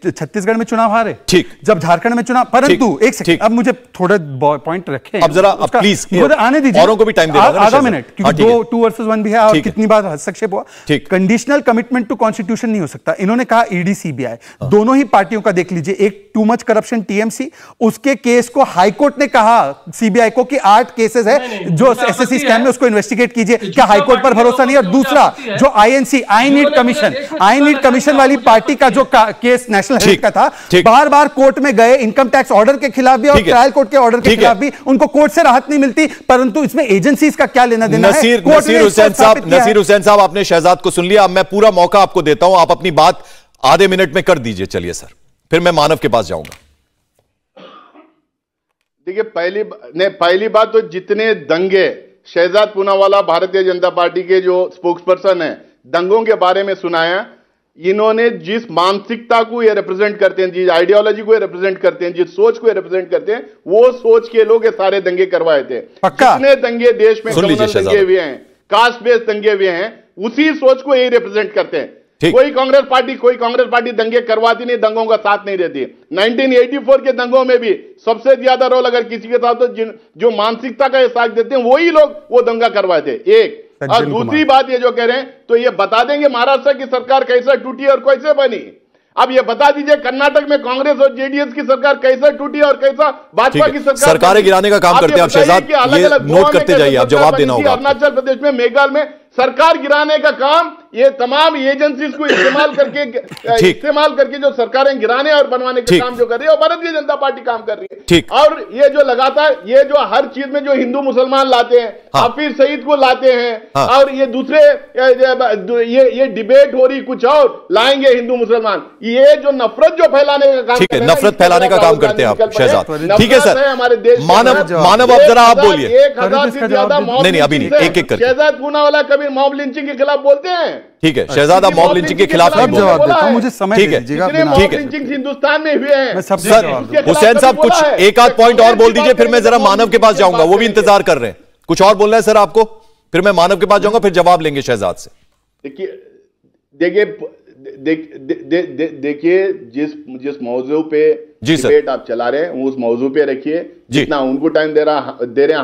छत्तीसगढ़ में चुनाव हारे, ठीक, जब झारखंड में चुनाव, परंतु एक सेकंड, अब मुझे थोड़े पॉइंट रखे, अब जरा प्लीज आने दीजिए, औरों को भी टाइम देना, आधा मिनट, क्योंकि 2 वर्सेस 1 भी है और कितनी बार हस्तक्षेप हुआ। कंडीशनल कमिटमेंट टू कॉन्स्टिट्यूशन नहीं हो सकता। इन्होंने कहा ईडी सीबीआई, दोनों ही पार्टियों का देख लीजिए, एक टू मच करप्शन टीएमसी, उसके केस को हाईकोर्ट ने कहा सीबीआई को कि 8 केसेस है जो एसएससी स्कैम में, उसको इन्वेस्टिगेट कीजिए। क्या हाईकोर्ट पर भरोसा नहीं? और दूसरा जो आई नीड कमीशन वाली पार्टी का जो केस नेशनल हेल्थ का था, बार बार कोर्ट में गए, इनकम टैक्स ऑर्डर के खिलाफ भी और ट्रायल कोर्ट के ऑर्डर के खिलाफ भी, उनको कोर्ट से राहत नहीं मिलती, परंतु इसमें एजेंसीज का क्या लेना देना है? नसीर हुसैन साहब, आपने शहजाद को सुन लिया, अब मैं पूरा मौका आपको देता हूं, आप अपनी बात आधे मिनट में कर दीजिए। चलिए सर, फिर मैं मानव के पास जाऊंगा। देखिए, पहली बात तो जितने दंगे शहजाद पूनावाला भारतीय जनता पार्टी के जो स्पोक्सपर्सन है, दंगों के बारे में सुनाया, इन्होंने जिस मानसिकता को ये रिप्रेजेंट करते हैं, जिस आइडियोलॉजी को ये रिप्रेजेंट करते हैं, जिस सोच को ये रिप्रेजेंट करते हैं, वो सोच के लोग ये सारे दंगे करवाए थे। जितने दंगे देश में कम्युनल दंगे हुए हैं, कास्ट बेस्ड दंगे हुए हैं, उसी सोच को ये रिप्रेजेंट करते हैं। कोई कांग्रेस पार्टी दंगे करवाती नहीं, दंगों का साथ नहीं देती। 1984 के दंगों में भी सबसे ज्यादा रोल अगर किसी के साथ, तो जो मानसिकता का साथ देते हैं वही लोग वो दंगा करवाए थे, एक। और दूसरी बात ये जो कह रहे हैं, तो ये बता देंगे महाराष्ट्र की सरकार कैसे टूटी और कैसे बनी। अब ये बता दीजिए कर्नाटक में कांग्रेस और जेडीएस की सरकार कैसे टूटी और कैसा भाजपा की सरकार सरकारें गिराने का काम करते हैं आप शहजाद, ये नोट करते जाइए, आप जवाब देना होगा। अरुणाचल प्रदेश में, मेघालय में सरकार गिराने का काम ये तमाम एजेंसीज को इस्तेमाल करके जो सरकारें गिराने और बनवाने का काम जो कर रही है, और भारतीय जनता पार्टी काम कर रही है। और ये जो लगातार ये जो हर चीज में जो हिंदू मुसलमान लाते हैं, हाफिज सईद को लाते हैं, और ये दूसरे ये डिबेट हो रही कुछ और लाएंगे हिंदू मुसलमान, ये जो नफरत जो फैलाने का काम, ठीक है, नफरत फैलाने का काम करते हैं आप शहजाद। ठीक है सर, हमारे देश मानव अब जरा आप बोलिए। 1000 से ज्यादा नहीं अभी नहीं, एक एक करके। शहजाद पूनावाला कभी मॉब लिंचिंग के खिलाफ बोलते हैं। ठीक है शहजाद, आप मॉब लिंचिंग के खिलाफ नहीं जवाब देता हूं, मुझे समय ठीक है, मॉब लिंचिंग हिंदुस्तान में हुए हैं सर। हुसैन साहब कुछ एक आध पॉइंट और बोल दीजिए, फिर मैं जरा मानव के पास जाऊंगा, वो भी इंतजार कर रहे हैं। कुछ और बोलना है सर आपको, फिर मैं मानव के पास जाऊंगा, फिर जवाब लेंगे शहजाद से। देखिए जिस मौजू पे डिबेट आप चला रहे हैं उस मौजू पे रखिए, जितना उनको टाइम दे रहे हैं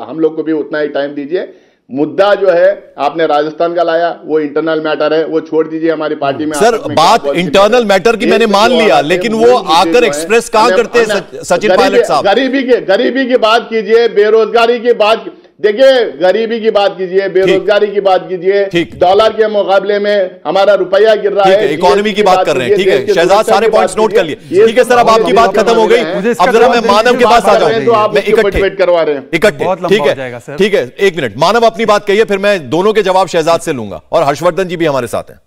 हम लोग को भी उतना ही टाइम दीजिए। मुद्दा जो है आपने राजस्थान का लाया, वो इंटरनल मैटर है, वो छोड़ दीजिए हमारी पार्टी में। सर बात इंटरनल मैटर की मैंने मान लिया, लेकिन वो आकर एक्सप्रेस कहां करते हैं सचिन पायलट साहब? गरीबी की बात कीजिए, बेरोजगारी की बात, देखिए गरीबी की बात कीजिए, बेरोजगारी की बात कीजिए, डॉलर के मुकाबले में हमारा रुपया गिर रहा है, इकोनॉमी की बात कर रहे हैं। ठीक है शहजाद, सारे पॉइंट्स नोट कर लिए। ठीक है सर, अब आपकी बात खत्म हो गई, अब जरा मैं मानव के पास आ जाऊं। मैं इकट्ठे करवा रहे हैं, इकट्ठे। ठीक है एक मिनट, मानव अपनी बात कहिए, फिर मैं दोनों के जवाब शहजाद से लूंगा, और हर्षवर्धन जी भी हमारे साथ हैं।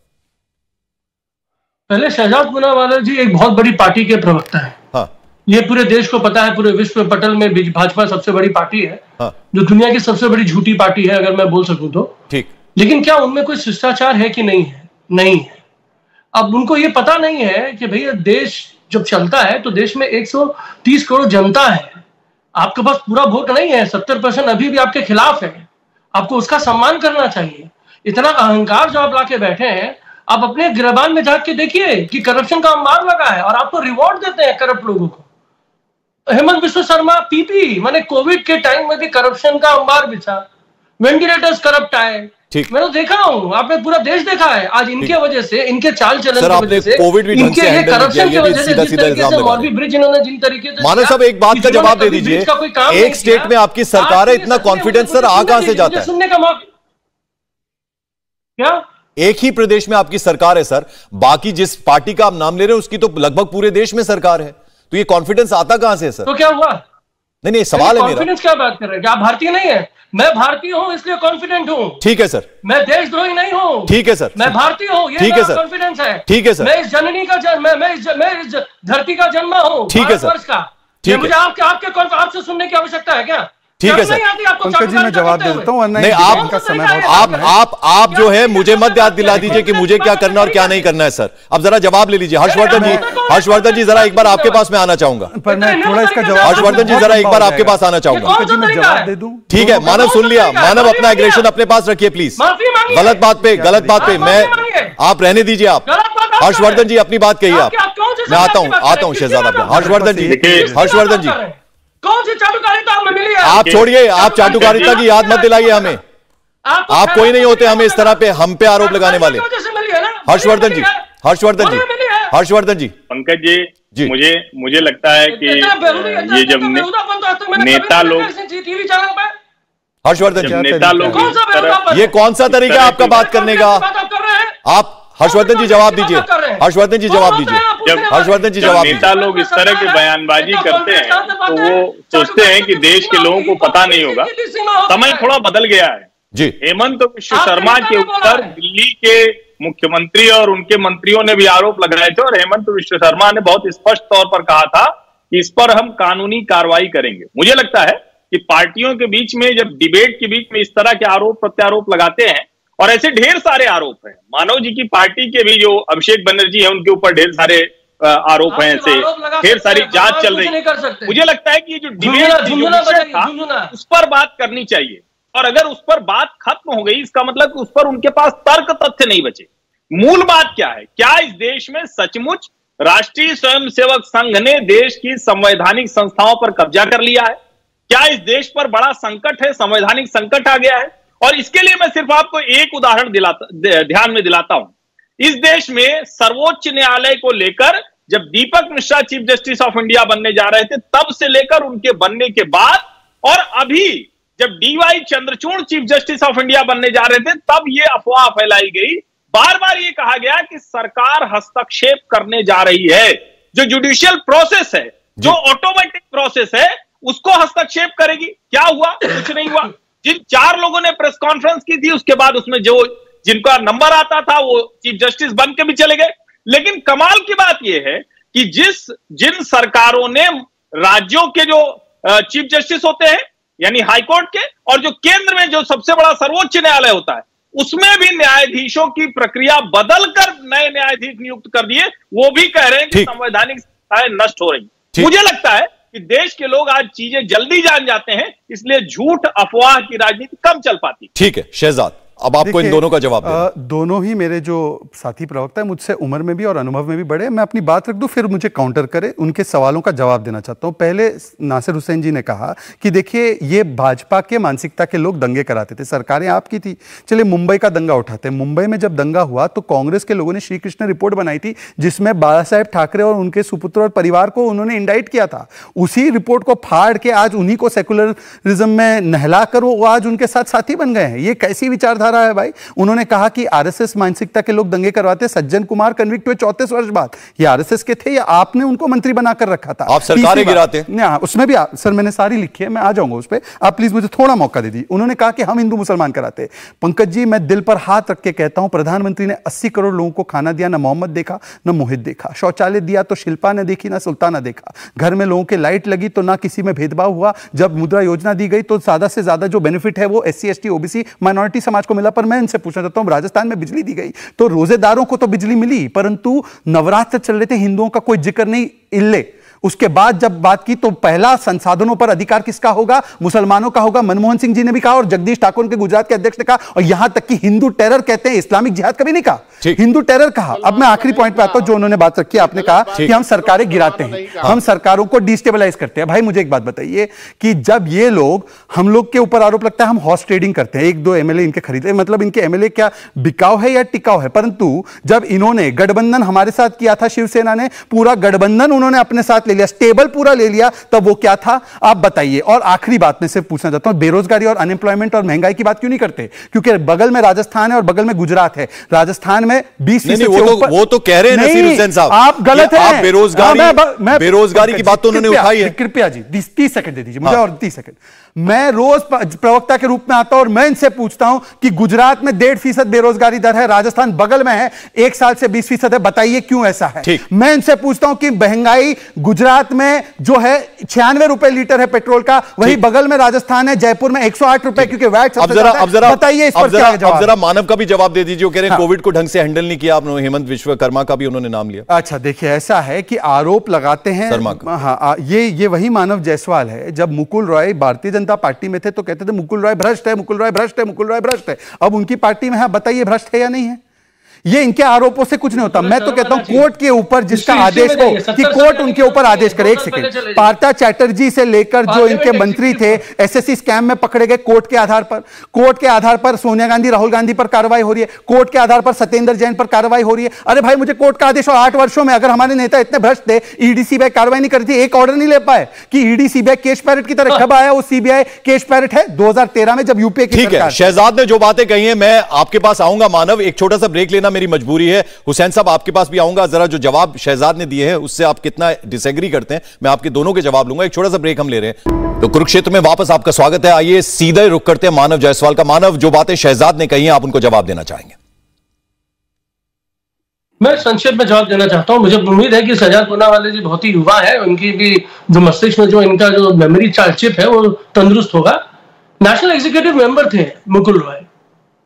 पहले शहजाद पूनावाला जी एक बहुत बड़ी पार्टी के प्रवक्ता है। ये पूरे देश को पता है, पूरे विश्व पटल में भाजपा सबसे बड़ी पार्टी है, जो दुनिया की सबसे बड़ी झूठी पार्टी है, अगर मैं बोल सकूं तो। ठीक। लेकिन क्या उनमें कोई शिष्टाचार है कि नहीं है? नहीं है। अब उनको ये पता नहीं है कि भैया देश जब चलता है तो देश में 130 करोड़ जनता है, आपके पास पूरा वोट नहीं है, 70% अभी भी आपके खिलाफ है, आपको उसका सम्मान करना चाहिए। इतना अहंकार जो आप लाके बैठे हैं, आप अपने गिरबान में झांक के देखिए कि करप्शन का अंबार लगा है और आपको रिवॉर्ड देते हैं करप्ट लोगों को। हेमंत बिस्वा शर्मा पीपी, मैंने कोविड के टाइम में भी करप्शन का अंबार बिछा, वेंटिलेटर्स करप्ट आए, मैं तो देखा हूं, आपने पूरा देश देखा है। आज इनके वजह से, इनके चाल चलन की वजह से, इनके ये करप्शन की वजह से, जिस तरीके से मौलवी ब्रिज इन्होंने जिन तरीके से, मानव साहब एक बात का जवाब दे दीजिए, एक स्टेट में आपकी सरकार है, इतना कॉन्फिडेंस सर आ कहां से जाता है? सुनने का मौका क्या? एक ही प्रदेश में आपकी सरकार है सर, बाकी जिस पार्टी का आप नाम ले रहे हैं उसकी तो लगभग पूरे देश में सरकार है, तो ये कॉन्फिडेंस आता कहां से है सर? तो क्या हुआ? नहीं सवाल है मेरा। कॉन्फिडेंस क्या बात कर रहे हैं? क्या आप भारतीय नहीं है? मैं भारतीय हूं इसलिए कॉन्फिडेंट हूं। ठीक है सर। मैं देशद्रोही नहीं हूं। ठीक है सर। मैं भारतीय हूं, ये मेरा कॉन्फिडेंस है। ठीक है सर। मैं इस जननी का मैं इस धरती का जन्मा हूं। ठीक है सर। ठीक है। मुझे आपसे सुनने की आवश्यकता है क्या? ठीक है सर। पंकज जी मैं जवाब दे देता हूं, नहीं आप जो है मुझे मत याद दिला दीजिए कि मुझे क्या करना और क्या नहीं करना है सर। अब जरा जवाब ले लीजिए हर्षवर्धन जी जरा एक बार आपके पास मैं आना चाहूंगा। पर मैं थोड़ा इसका जवाब, हर्षवर्धन जी जरा एक बार आपके पास आना चाहूंगा। पंकज जी मैं जवाब दे दूं? ठीक है मानव सुन लिया, मानव अपना एग्रेशन अपने पास रखिए प्लीज। गलत बात पे मैं आप रहने दीजिए। आप हर्षवर्धन जी अपनी बात कहिए। आप मैं आता हूं शहजादा। हर्षवर्धन जी कौन सी चाटुकारिता में मिली है? आप छोड़िए, आप चाटुकारिता की याद मत दिलाइए हमें। आप कोई नहीं होते हमें इस तरह पे हम पे आरोप लगाने वाले। हर्षवर्धन जी पंकज जी मुझे लगता है कि ये जब नेता लोग, हर्षवर्धन जी नेता लोग, ये कौन सा तरीका आपका बात करने का? आप हर्षवर्धन जी जवाब दीजिए। हर्षवर्धन जी जवाब दीजिए। हर्षवर्धन जी जवाब। नेता लोग इस तरह की बयानबाजी करते हैं तो वो सोचते हैं कि देश के लोगों को पता नहीं होगा। समय थोड़ा बदल गया है जी। हेमंत बिस्वा शर्मा के ऊपर दिल्ली के मुख्यमंत्री और उनके मंत्रियों ने भी आरोप लगाए थे, और हेमंत बिस्वा शर्मा ने बहुत स्पष्ट तौर पर कहा था कि इस पर हम कानूनी कार्रवाई करेंगे। मुझे लगता है कि पार्टियों के बीच में जब डिबेट के बीच में इस तरह के आरोप प्रत्यारोप लगाते हैं, और ऐसे ढेर सारे आरोप हैं, मानव जी की पार्टी के भी जो अभिषेक बनर्जी है उनके ऊपर ढेर सारे आरोप हैं, ऐसे ढेर सारी जांच चल रही है। मुझे लगता है कि ये जो डिबेट था उस पर बात करनी चाहिए, और अगर उस पर बात खत्म हो गई इसका मतलब उस पर उनके पास तर्क तथ्य नहीं बचे। मूल बात क्या है? क्या इस देश में सचमुच राष्ट्रीय स्वयंसेवक संघ ने देश की संवैधानिक संस्थाओं पर कब्जा कर लिया है? क्या इस देश पर बड़ा संकट है, संवैधानिक संकट आ गया है? और इसके लिए मैं सिर्फ आपको एक उदाहरण ध्यान में दिलाता हूं इस देश में सर्वोच्च न्यायालय को लेकर जब Deepak Mishra chief justice of India बनने जा रहे थे, तब से लेकर उनके बनने के बाद और अभी जब DY Chandrachud chief justice of India बनने जा रहे थे, तब ये अफवाह फैलाई गई, बार बार ये कहा गया कि सरकार हस्तक्षेप करने जा रही है। जो जुडिशियल प्रोसेस है, जो ऑटोमेटिक प्रोसेस है, उसको हस्तक्षेप करेगी। क्या हुआ? कुछ नहीं हुआ। जिन 4 लोगों ने प्रेस कॉन्फ्रेंस की थी, उसके बाद उसमें जो जिनका नंबर आता था वो चीफ जस्टिस बन के भी चले गए। लेकिन कमाल की बात यह है कि जिन सरकारों ने राज्यों के जो चीफ जस्टिस होते हैं यानी हाईकोर्ट के, और जो केंद्र में जो सबसे बड़ा सर्वोच्च न्यायालय होता है, उसमें भी न्यायाधीशों की प्रक्रिया बदलकर नए न्यायाधीश नियुक्त कर दिए, वो भी कह रहे हैं कि संवैधानिक संस्थाएं नष्ट हो रही। मुझे लगता है कि देश के लोग आज चीजें जल्दी जान जाते हैं, इसलिए झूठ अफवाह की राजनीति कम चल पाती। ठीक है शहजाद, अब आपको इन दोनों का जवाब दोनों ही मेरे जो साथी प्रवक्ता है मुझसे उम्र में भी और अनुभव में भी बड़े, मैं अपनी बात रख दूं फिर मुझे काउंटर करे, उनके सवालों का जवाब देना चाहता हूं। पहले नासिर हुसैन जी ने कहा कि देखिए ये भाजपा के मानसिकता के लोग दंगे कराते थे, सरकारें आपकी थी। चलिए मुंबई का दंगा उठाते हैं। मुंबई में जब दंगा हुआ तो कांग्रेस के लोगों ने श्री कृष्ण रिपोर्ट बनाई थी, जिसमें बाला साहेब ठाकरे और उनके सुपुत्र और परिवार को उन्होंने इंडाइट किया था। उसी रिपोर्ट को फाड़ के आज उन्हीं को सेकुलरिज्म में नहलाकर वो आज उनके साथ साथी बन गए हैं। ये कैसी विचारधारा है भाई? उन्होंने कहा कि आरएसएस मानसिकता के लोग दंगे करवाते। सज्जन कुमार कन्विक्ट हुए 34 वर्ष बाद। ये आरएसएस के थे या आपने उनको मंत्री बनाकर रखा था? आप सरकारें गिराते हैं। उसमें भी सर मैंने सारी लिखी है, मैं आ जाऊंगा उस पर, आप प्लीज मुझे थोड़ा मौका दे दीजिए। उन्होंने कहा कि हम हिंदू मुसलमान कराते। पंकज जी मैं दिल पर हाथ रख के कहता हूं, प्रधानमंत्री ने 80 करोड़ लोगों को खाना दिया, ना मोहम्मद देखा ना मोहित देखा। शौचालय दिया तो शिल्पा ने देखी ना सुल्ताना देखा। घर में लोगों के लाइट लगी तो ना किसी में भेदभाव हुआ। जब मुद्रा योजना दी गई तो ज्यादा से ज्यादा जो बेनिफिट है वो SC ST OBC माइनॉरिटी समाज को मिला। पर मैं इनसे पूछना चाहता हूं, राजस्थान में बिजली दी गई तो रोजेदारों को तो बिजली मिली, परंतु नवरात्र चल रहे थे, हिंदुओं का कोई जिक्र नहीं। इल्ले उसके बाद जब बात की तो पहला संसाधनों पर अधिकार किसका होगा? मुसलमानों का होगा। मनमोहन सिंह जी ने भी कहा और जगदीश ठाकुर के गुजरात के अध्यक्ष ने कहा, और यहां तक कि हिंदू टेरर कहते हैं, इस्लामिक जिहाद कभी नहीं कहा, हिंदू टेरर कहा। अब मैं आखिरी पॉइंट पे आता हूं जो उन्होंने बात रखी। आपने कहा कि हम सरकारें गिराते हैं, हम सरकारों को डिस्टेबलाइज करते हैं। भाई मुझे एक बात बताइए कि जब ये लोग, हम लोग के ऊपर आरोप लगता है हम हॉर्स ट्रेडिंग करते हैं, 1-2 MLA इनके खरीदे, मतलब इनके MLA क्या बिकाऊ है या टिकाऊ है? परंतु जब इन्होंने गठबंधन हमारे साथ किया था, शिवसेना ने पूरा गठबंधन उन्होंने अपने साथ ले लिया, स्टेबल पूरा ले लिया, तब वो क्या था आप बताइए। और आखिरी बात में से पूछना चाहता हूं, बेरोजगारी और अनएम्प्लॉयमेंट और महंगाई की बात क्यों नहीं करते? क्योंकि बगल में राजस्थान है और बगल में गुजरात है। राजस्थान में 20% वो तो कह रहे हैं नसीर हुसैन साहब, आप गलत हैं। आप बेरोजगारी की बात तो उन्होंने उठाई है। कृपया जी 30 सेकंड दे दीजिए मुझे और 30 सेकंड। मैं रोज प्रवक्ता के रूप में आता हूं और मैं इनसे पूछता हूं कि गुजरात में 1.5% बेरोजगारी दर है, राजस्थान बगल में है 1 साल से 20% है, बताइए क्यों ऐसा है? मैं इनसे पूछता हूं कि महंगाई गुजरात में जो है 96 रुपए लीटर है पेट्रोल का, वही बगल में राजस्थान है, जयपुर में 108 रुपए, क्योंकि वैट सबसे ज्यादा है। बताइए इस पर क्या जवाब? अब जरा मानव का भी जवाब दे दीजिए। कह रहे हैं कोविड को ढंग से हैंडल नहीं किया आपने, हेमंत विश्वकर्मा का भी उन्होंने नाम लिया। अच्छा देखिए ऐसा है कि आरोप लगाते हैं, हाँ ये वही मानव जायसवाल है। जब मुकुल रॉय भारतीय जनता पार्टी में थे तो कहते थे मुकुल रॉय भ्रष्ट है, मुकुल रॉय भ्रष्ट है, मुकुल रॉय भ्रष्ट है। अब उनकी पार्टी में है, बताइए भ्रष्ट है या नहीं है? ये इनके आरोपों से कुछ नहीं होता। मैं तो कहता हूं कोर्ट के ऊपर जिसका आदेश हो कि कोर्ट उनके ऊपर आदेश करे। एक सेकंड, पार्था चैटर्जी से लेकर जो इनके मंत्री थे SSC स्कैम में पकड़े गए कोर्ट के आधार पर सोनिया गांधी राहुल गांधी पर कार्रवाई हो रही है, कोर्ट के आधार पर सत्येंद्र जैन पर कार्रवाई हो रही है। अरे भाई मुझे कोर्ट का आदेश, और 8 वर्षों में अगर हमारे नेता इतने भ्रष्ट थे, ED CBI कार्रवाई नहीं करती, एक ऑर्डर नहीं ले पाए कि ED CBI केश पैरेट की तरह। कब आया वो CBI केश पैरेट है? 2013 में जब यूपीए की सरकार। शहजाद ने जो बातें कही हैं, मैं आपके पास आऊंगा मानव, एक छोटा सा ब्रेक लेना मेरी मजबूरी है। हुसैन साहब आपके पास भी आऊंगा, जरा जो जवाब शहजाद ने दिए हैं उससे आप कितना डिसएग्री करते हैं, मैं आपके दोनों के जवाब लूंगा। एक छोटा सा ब्रेक हम ले रहे हैं। तो कुरुक्षेत्र में वापस आपका स्वागत है। आइए सीधे रुख करते हैं मानव जायसवाल का। मानव, जो बातें शहजाद ने कही हैं आप उनको जवाब देना चाहेंगे? मैं संक्षेप में जवाब देना चाहता हूं। मुझे उम्मीद है कि शहजाद पूनावाला जी बहुत ही युवा है, उनकी भी जो मस्तिष्क में जो इनका जो मेमोरी चिप है वो तंदुरुस्त होगा। नेशनल एग्जीक्यूटिव मेंबर थे मुकुल रॉय,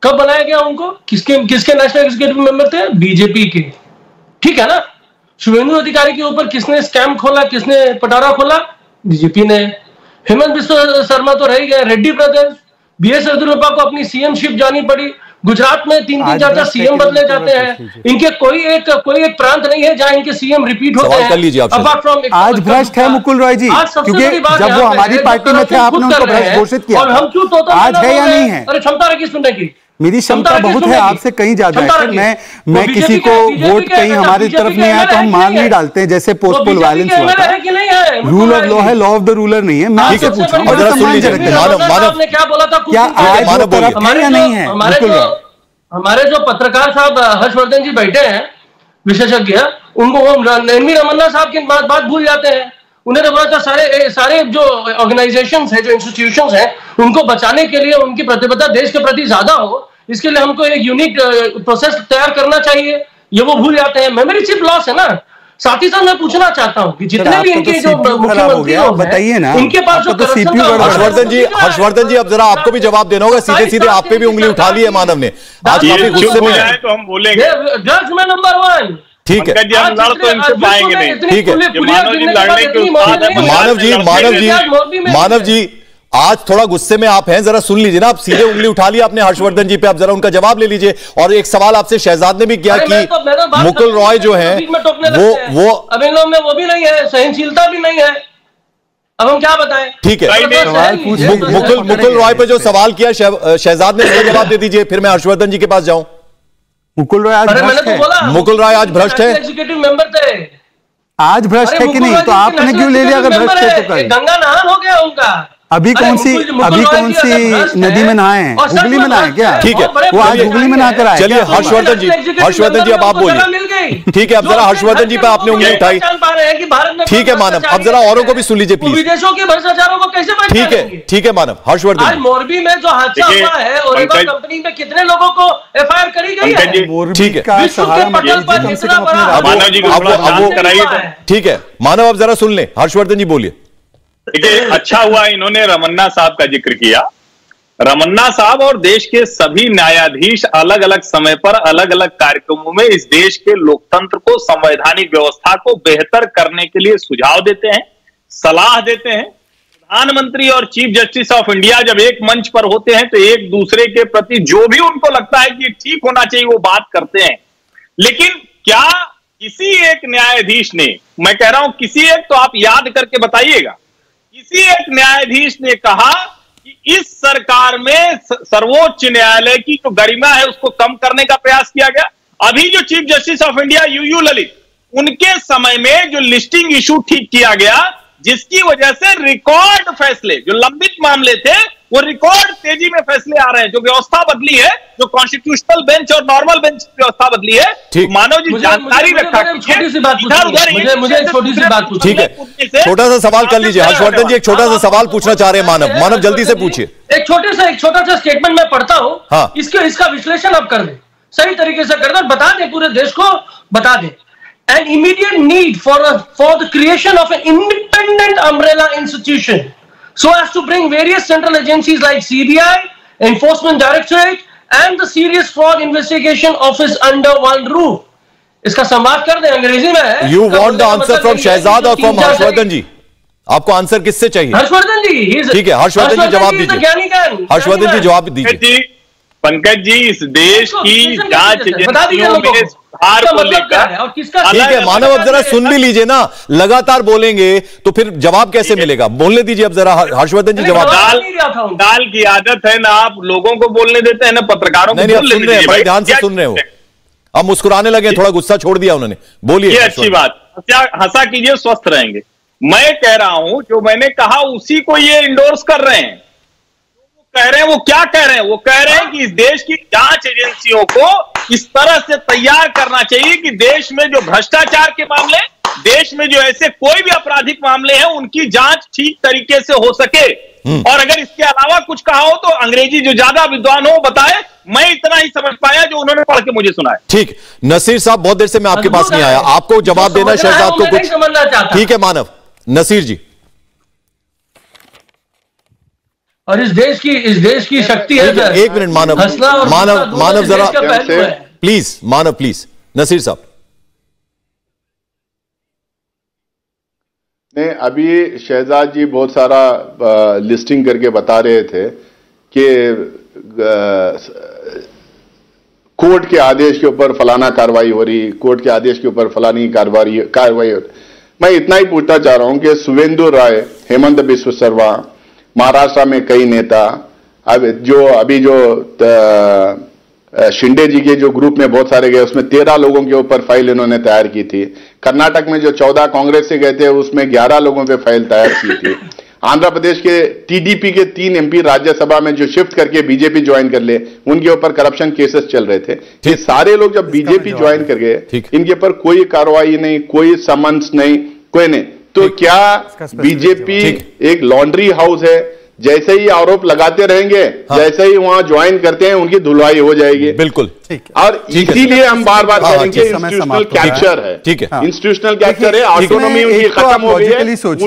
कब बनाया गया उनको? किसके नेशनल एग्जीक्यूटिव मेंबर थे? बीजेपी के, ठीक है ना। शुभेंदु अधिकारी के ऊपर किसने स्कैम खोला, किसने पटारा खोला? बीजेपी ने। हेमंत बिस्वा शर्मा तो रह गए, रेड्डी ब्रदर्स, BS येदियुरप्पा को अपनी CM शिप जानी पड़ी। गुजरात में 3-3, 4-4 CM बदले जाते हैं। इनके कोई एक प्रांत नहीं है जहां इनके CM रिपीट होते हैं। अपार्ट फ्रॉम आज भ्रष्ट है मुकुल रॉय जी, क्योंकि जब वो हमारी पार्टी में थे आपने उनको भ्रष्ट घोषित किया। और हम क्यों तो आज है या नहीं है? अरे क्षमता रखी सुनने की। मेरी क्षमता बहुत है, आपसे कहीं ज्यादा है। मैं किसी को वोट कहीं हमारी तरफ नहीं आया तो हम मार नहीं डालते हैं, जैसे पोस्टपोल वायलेंस हुआ था। रूल ऑफ लॉ है, लॉ ऑफ द रूलर नहीं है। मैं आपसे पूछ रहा हूँ, क्या बोला था, क्या आज वो तरफ है या नहीं है? हमारे जो पत्रकार साहब हर्षवर्धन जी बैठे हैं विशेषज्ञ, उनको वो एनवी रमन्ना साहब की बात भूल जाते हैं। उन्हें तो बोला था सारे जो ऑर्गेनाइजेशंस है, जो इंस्टीट्यूशंस हैं, उनको बचाने के लिए उनकी प्रतिबद्धता देश के प्रति ज्यादा हो, इसके लिए हमको एक यूनिक प्रोसेस तैयार करना चाहिए। ये वो भूल जाते हैं। मेमोरी चिप लॉस है ना। साथ ही साथ मैं पूछना चाहता हूँ कि जितने भी इनके जो मुख्यमंत्री बताइए ना, उनके पास जो हर्षवर्धन जी अब जरा आपको भी जवाब देना होगा। सीधे सीधे आप पे भी उंगली उठा ली है मानव ने। आज काफी गुस्से में है तो हम बोलेंगे जज में नंबर 1। ठीक है, तो इनसे पाएंगे नहीं। ठीक है, मानव जी आज थोड़ा गुस्से में आप हैं, जरा सुन लीजिए ना। आप सीधे उंगली उठा ली आपने हर्षवर्धन जी पे, आप जरा उनका जवाब ले लीजिए। और एक सवाल आपसे शहजाद ने भी किया कि मुकुल रॉय जो है वो अब इन लोगों में वो भी नहीं है, सहनशीलता भी नहीं है। अब हम क्या बताएं? ठीक है, मुकुल रॉय पे जो सवाल किया शहजाद ने, उसका जवाब दे दीजिए, फिर मैं हर्षवर्धन जी के पास जाऊं। मुकुल रॉय आज भ्रष्ट है। मुकुल रॉय आज भ्रष्ट है, एग्जीक्यूटिव मेंबर थे। आज भ्रष्ट है कि नहीं? तो आपने क्यों ले लिया अगर भ्रष्ट है तो? गंगा नहान हो गया उनका। अभी कौन सी नदी में नहाए हैं? हुगली में नहाए क्या? ठीक है, वो आज हुगली में नहाकर आए। चलिए हर्षवर्धन जी अब आप बोलिए। ठीक है, अब जरा हर्षवर्धन जी पे आपने उंगली उठाई। ठीक है मानव, अब जरा औरों को भी सुन लीजिए प्लीज। विदेशों के भ्रष्टाचारों को कैसे ठीक है मानव। हर्षवर्धन आज मोरबी में जो हादसा हुआ है, ओरिबा कंपनी में कितने लोगों को एफआईआर करी गई है? ठीक है, ठीक है मानव, अब जरा सुन ले। हर्षवर्धन जी बोलिए। देखिए, अच्छा हुआ इन्होंने रमन्ना साहब का जिक्र किया। रमन्ना साहब और देश के सभी न्यायाधीश अलग अलग समय पर अलग अलग कार्यक्रमों में इस देश के लोकतंत्र को, संवैधानिक व्यवस्था को बेहतर करने के लिए सुझाव देते हैं, सलाह देते हैं। प्रधानमंत्री और चीफ जस्टिस ऑफ इंडिया जब एक मंच पर होते हैं तो एक दूसरे के प्रति जो भी उनको लगता है कि ठीक होना चाहिए वो बात करते हैं। लेकिन क्या किसी एक न्यायाधीश ने, मैं कह रहा हूं किसी एक, तो आप याद करके बताइएगा, किसी एक न्यायाधीश ने कहा कि इस सरकार में सर्वोच्च न्यायालय की जो गरिमा है उसको कम करने का प्रयास किया गया? अभी जो chief justice of India UU Lalit, उनके समय में जो लिस्टिंग इशू ठीक किया गया, जिसकी वजह से रिकॉर्ड फैसले, जो लंबित मामले थे वो रिकॉर्ड तेजी में फैसले आ रहे हैं। जो व्यवस्था बदली है, जो कॉन्स्टिट्यूशनल बेंच और नॉर्मल बेंच व्यवस्था बदली है, तो मानव जी जानकारी रखा। छोटी सी बात मुझे छोटी सी बात ठीक है, छोटा सा सवाल कर लीजिए। हर्षवर्धन जी एक छोटा सा सवाल पूछना चाह रहे हैं मानव जल्दी से पूछिए। एक छोटा सा स्टेटमेंट मैं पढ़ता हूं। हाँ। इसका विश्लेषण आप कर दें, सही तरीके से कर दें, बता दें, पूरे देश को बता दें। An immediate need for the creation of an independent umbrella institution so as to bring various central agencies like CBI, Enforcement Directorate and the Serious Fraud Investigation Office under one roof. इसका संवाद कर दें, अंग्रेजी में है। You want the answer from Shahzad और from Harshvardhan जी? आपको answer किससे चाहिए? हर्षवर्धन जी। ठीक है, हर्षवर्धन जी जवाब दीजिए। हर्षवर्धन जी जवाब दीजिए। पंकज जी, इस देश की जांच एजेंसियों में हार को लेकर, ठीक है मानव, अब जरा सुन भी लीजिए ना। लगातार बोलेंगे तो फिर जवाब कैसे मिलेगा? बोलने दीजिए अब जरा हर्षवर्धन जी जवाब। दाल की आदत है ना, आप लोगों को बोलने देते हैं ना पत्रकारों को। नहीं, सुन रहे हैं, बड़े ध्यान से सुन रहे हो। अब मुस्कुराने लगे, थोड़ा गुस्सा छोड़ दिया उन्होंने। बोलिए। ये अच्छी बात, हंसा कीजिए, स्वस्थ रहेंगे। मैं कह रहा हूं, जो मैंने कहा उसी को ये इंडोर्स कर रहे हैं। कह रहे हैं, वो क्या कह रहे हैं? वो कह रहे हैं कि इस देश की जांच एजेंसियों को इस तरह से तैयार करना चाहिए कि देश में जो भ्रष्टाचार के मामले, देश में जो ऐसे कोई भी आपराधिक मामले हैं, उनकी जांच ठीक तरीके से हो सके। और अगर इसके अलावा कुछ कहा हो तो अंग्रेजी जो ज्यादा विद्वान हो बताए। मैं इतना ही समझ पाया जो उन्होंने पढ़ के मुझे सुनाया। ठीक, नसीर साहब बहुत देर से मैं आपके पास नहीं आया, आपको जवाब देना शहजाद को कुछ समझना चाहता। ठीक है मानव। नसीर जी। और इस देश की शक्ति है। एक मिनट मानव जरा प्लीज, प्लीज। नसीर साहब। नहीं, अभी शहजाद जी बहुत सारा लिस्टिंग करके बता रहे थे कि कोर्ट के आदेश के ऊपर फलाना कार्रवाई हो रही, कोर्ट के आदेश के ऊपर फलानी कार्रवाई हो रही। मैं इतना ही पूछना चाह रहा हूं कि सुवेंदु राय, हेमंत बिस्व शर्मा, महाराष्ट्र में कई नेता, अब अभी जो शिंदे जी के जो ग्रुप में बहुत सारे गए, उसमें 13 लोगों के ऊपर फाइल इन्होंने तैयार की थी। कर्नाटक में जो 14 कांग्रेस से गए थे उसमें 11 लोगों पे फाइल तैयार की थी। आंध्र प्रदेश के टीडीपी के 3 एमपी राज्यसभा में जो शिफ्ट करके बीजेपी ज्वाइन कर ले, उनके ऊपर करप्शन केसेस चल रहे थे। ये सारे लोग जब बीजेपी ज्वाइन कर गए, इनके ऊपर कोई कार्रवाई नहीं, कोई समन्स नहीं, कोई नहीं। तो क्या बीजेपी एक लॉन्ड्री हाउस है? जैसे ही आरोप लगाते रहेंगे, जैसे ही वहां ज्वाइन करते हैं उनकी धुलवाई हो जाएगी। बिल्कुल। और इसीलिए हम बार बार कहेंगे इंस्टीट्यूशनल कैप्चर है। ठीक है, इंस्टीट्यूशनल कैप्चर है, ऑटोनॉमी उनकी खत्म हो गई है।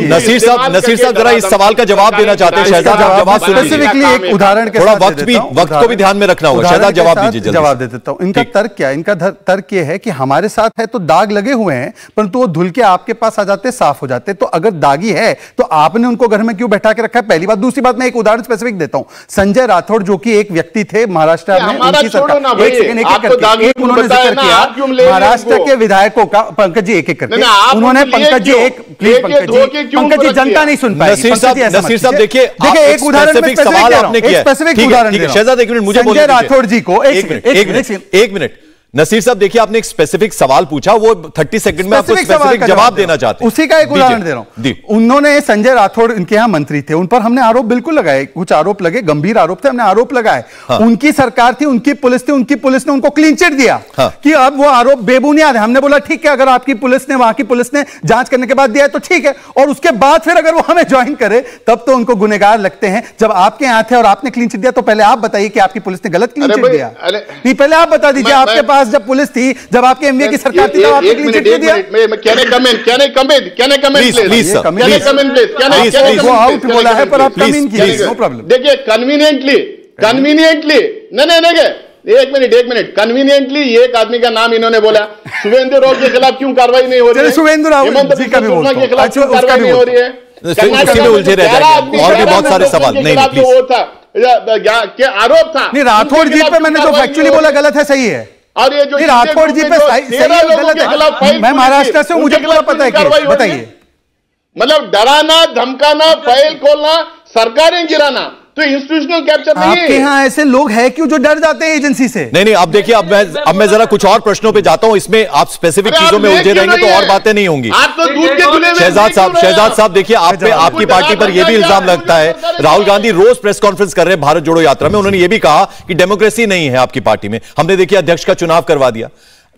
नसीर साहब जरा इस सवाल का जवाब देना चाहते हैं। शहजाद जवाब स्पेसिफिकली एक उदाहरण के थोड़ा वक्त को भी ध्यान में रखना होगा। शहजाद जवाब दीजिए। जवाब दे देता हूं। इनका तर्क क्या है? इनका तर्क ये है कि हमारे साथ है तो दाग लगे हुए हैं, परंतु वो धुल के आपके पास आ जाते, साफ हो जाते। तो अगर दागी है तो आपने उनको घर में क्यों बैठा के रखा है? पहली बात। दूसरी बात, मैं एक उदाहरण स्पेसिफिक देता हूं। संजय राठौड़ जो कि एक व्यक्ति थे महाराष्ट्र में, उनकी सरकार, उन्होंने जिक्र किया महाराष्ट्र के विधायकों का। पंकज जी एक एक करके उन्होंने, पंकज जी एक प्लीज, पंकज जी जनता नहीं सुन पाई। नसीर साहब देखिए एक उदाहरण सवाल आपने किया, स्पेसिफिक उदाहरण। शहजाद एक मिनट मुझे बोलने दीजिए। राठौड़ जी को एक मिनट। नसीर साहब देखिए, आपने एक स्पेसिफिक सवाल पूछा, वो 30 सेकंड में आपको स्पेसिफिक जवाब देना चाहते हैं। उसी का एक उदाहरण दे रहा हूं। उन्होंने, संजय राठौड़ इनके यहां मंत्री थे, उन पर हमने आरोप बिल्कुल लगाए, कुछ आरोप लगे, गंभीर आरोप थे, हमने आरोप लगाए। उनकी सरकार थी, उनकी पुलिस थी, उनकी पुलिस ने उनको क्लीन चिट दिया कि अब वो आरोप बेबुनियाद है। हमने बोला ठीक है, अगर आपकी पुलिस ने, वहां की पुलिस ने जांच करने के बाद दिया है तो ठीक है, और उसके बाद फिर अगर वो हमें ज्वाइन करे तब तो उनको गुनहगार लगते हैं। जब आपके यहां थे और आपने क्लीन चिट दिया तो पहले आप बताइए कि आपकी पुलिस ने गलत क्लीन चिट दिया। नहीं, पहले आप बता दीजिए। आपके पास जब पुलिस थी, जब आपके एमवीए की सरकार थी, तब आपने क्लीन चिट दिया। वो आउट बोला है पर आप कमेंट कीजिए, नो प्रॉब्लम। देखिए कन्वीनियंटली नहीं, एक मिनट कन्वीनियंटली एक आदमी का नाम इन्होंने बोला। शुभेंदु राव के खिलाफ क्यों कार्रवाई नहीं हो रही है? शुभेंदु राव जी का भी बोलता हूं, के खिलाफ क्यों कार्रवाई नहीं हो रही है? उसी में उलझे रह जाएंगे और भी बहुत सारे सवाल। नहीं क्या आरोप था? नहीं, राठौड़ जी पे मैंने जो फैक्चुअली बोला गलत है, सही है। और ये जो राठौड़ जी पे सही गलत है, मैं महाराष्ट्र से हूं, मुझे पूरा पता है। बताइए, मतलब डराना, धमकाना, फाइल खोलना, सरकारें गिराना, तो इंस्टीट्यूशनल कैप्चर नहीं है। आपके यहाँ ऐसे लोग हैं क्यों जो डर जाते हैं एजेंसी से? नहीं, अब देखिए, अब मैं जरा कुछ और प्रश्नों पे जाता हूं। इसमें आप स्पेसिफिक चीजों में उलझे रहेंगे तो और बातें नहीं होंगी। शहजाद साहब देखिए, आप पे, आपकी पार्टी पर यह भी इल्जाम लगता है, राहुल गांधी रोज प्रेस कॉन्फ्रेंस कर रहे हैं भारत जोड़ो यात्रा में, उन्होंने यह भी कहा कि डेमोक्रेसी नहीं है आपकी पार्टी में। हमने देखिए अध्यक्ष का चुनाव करवा दिया,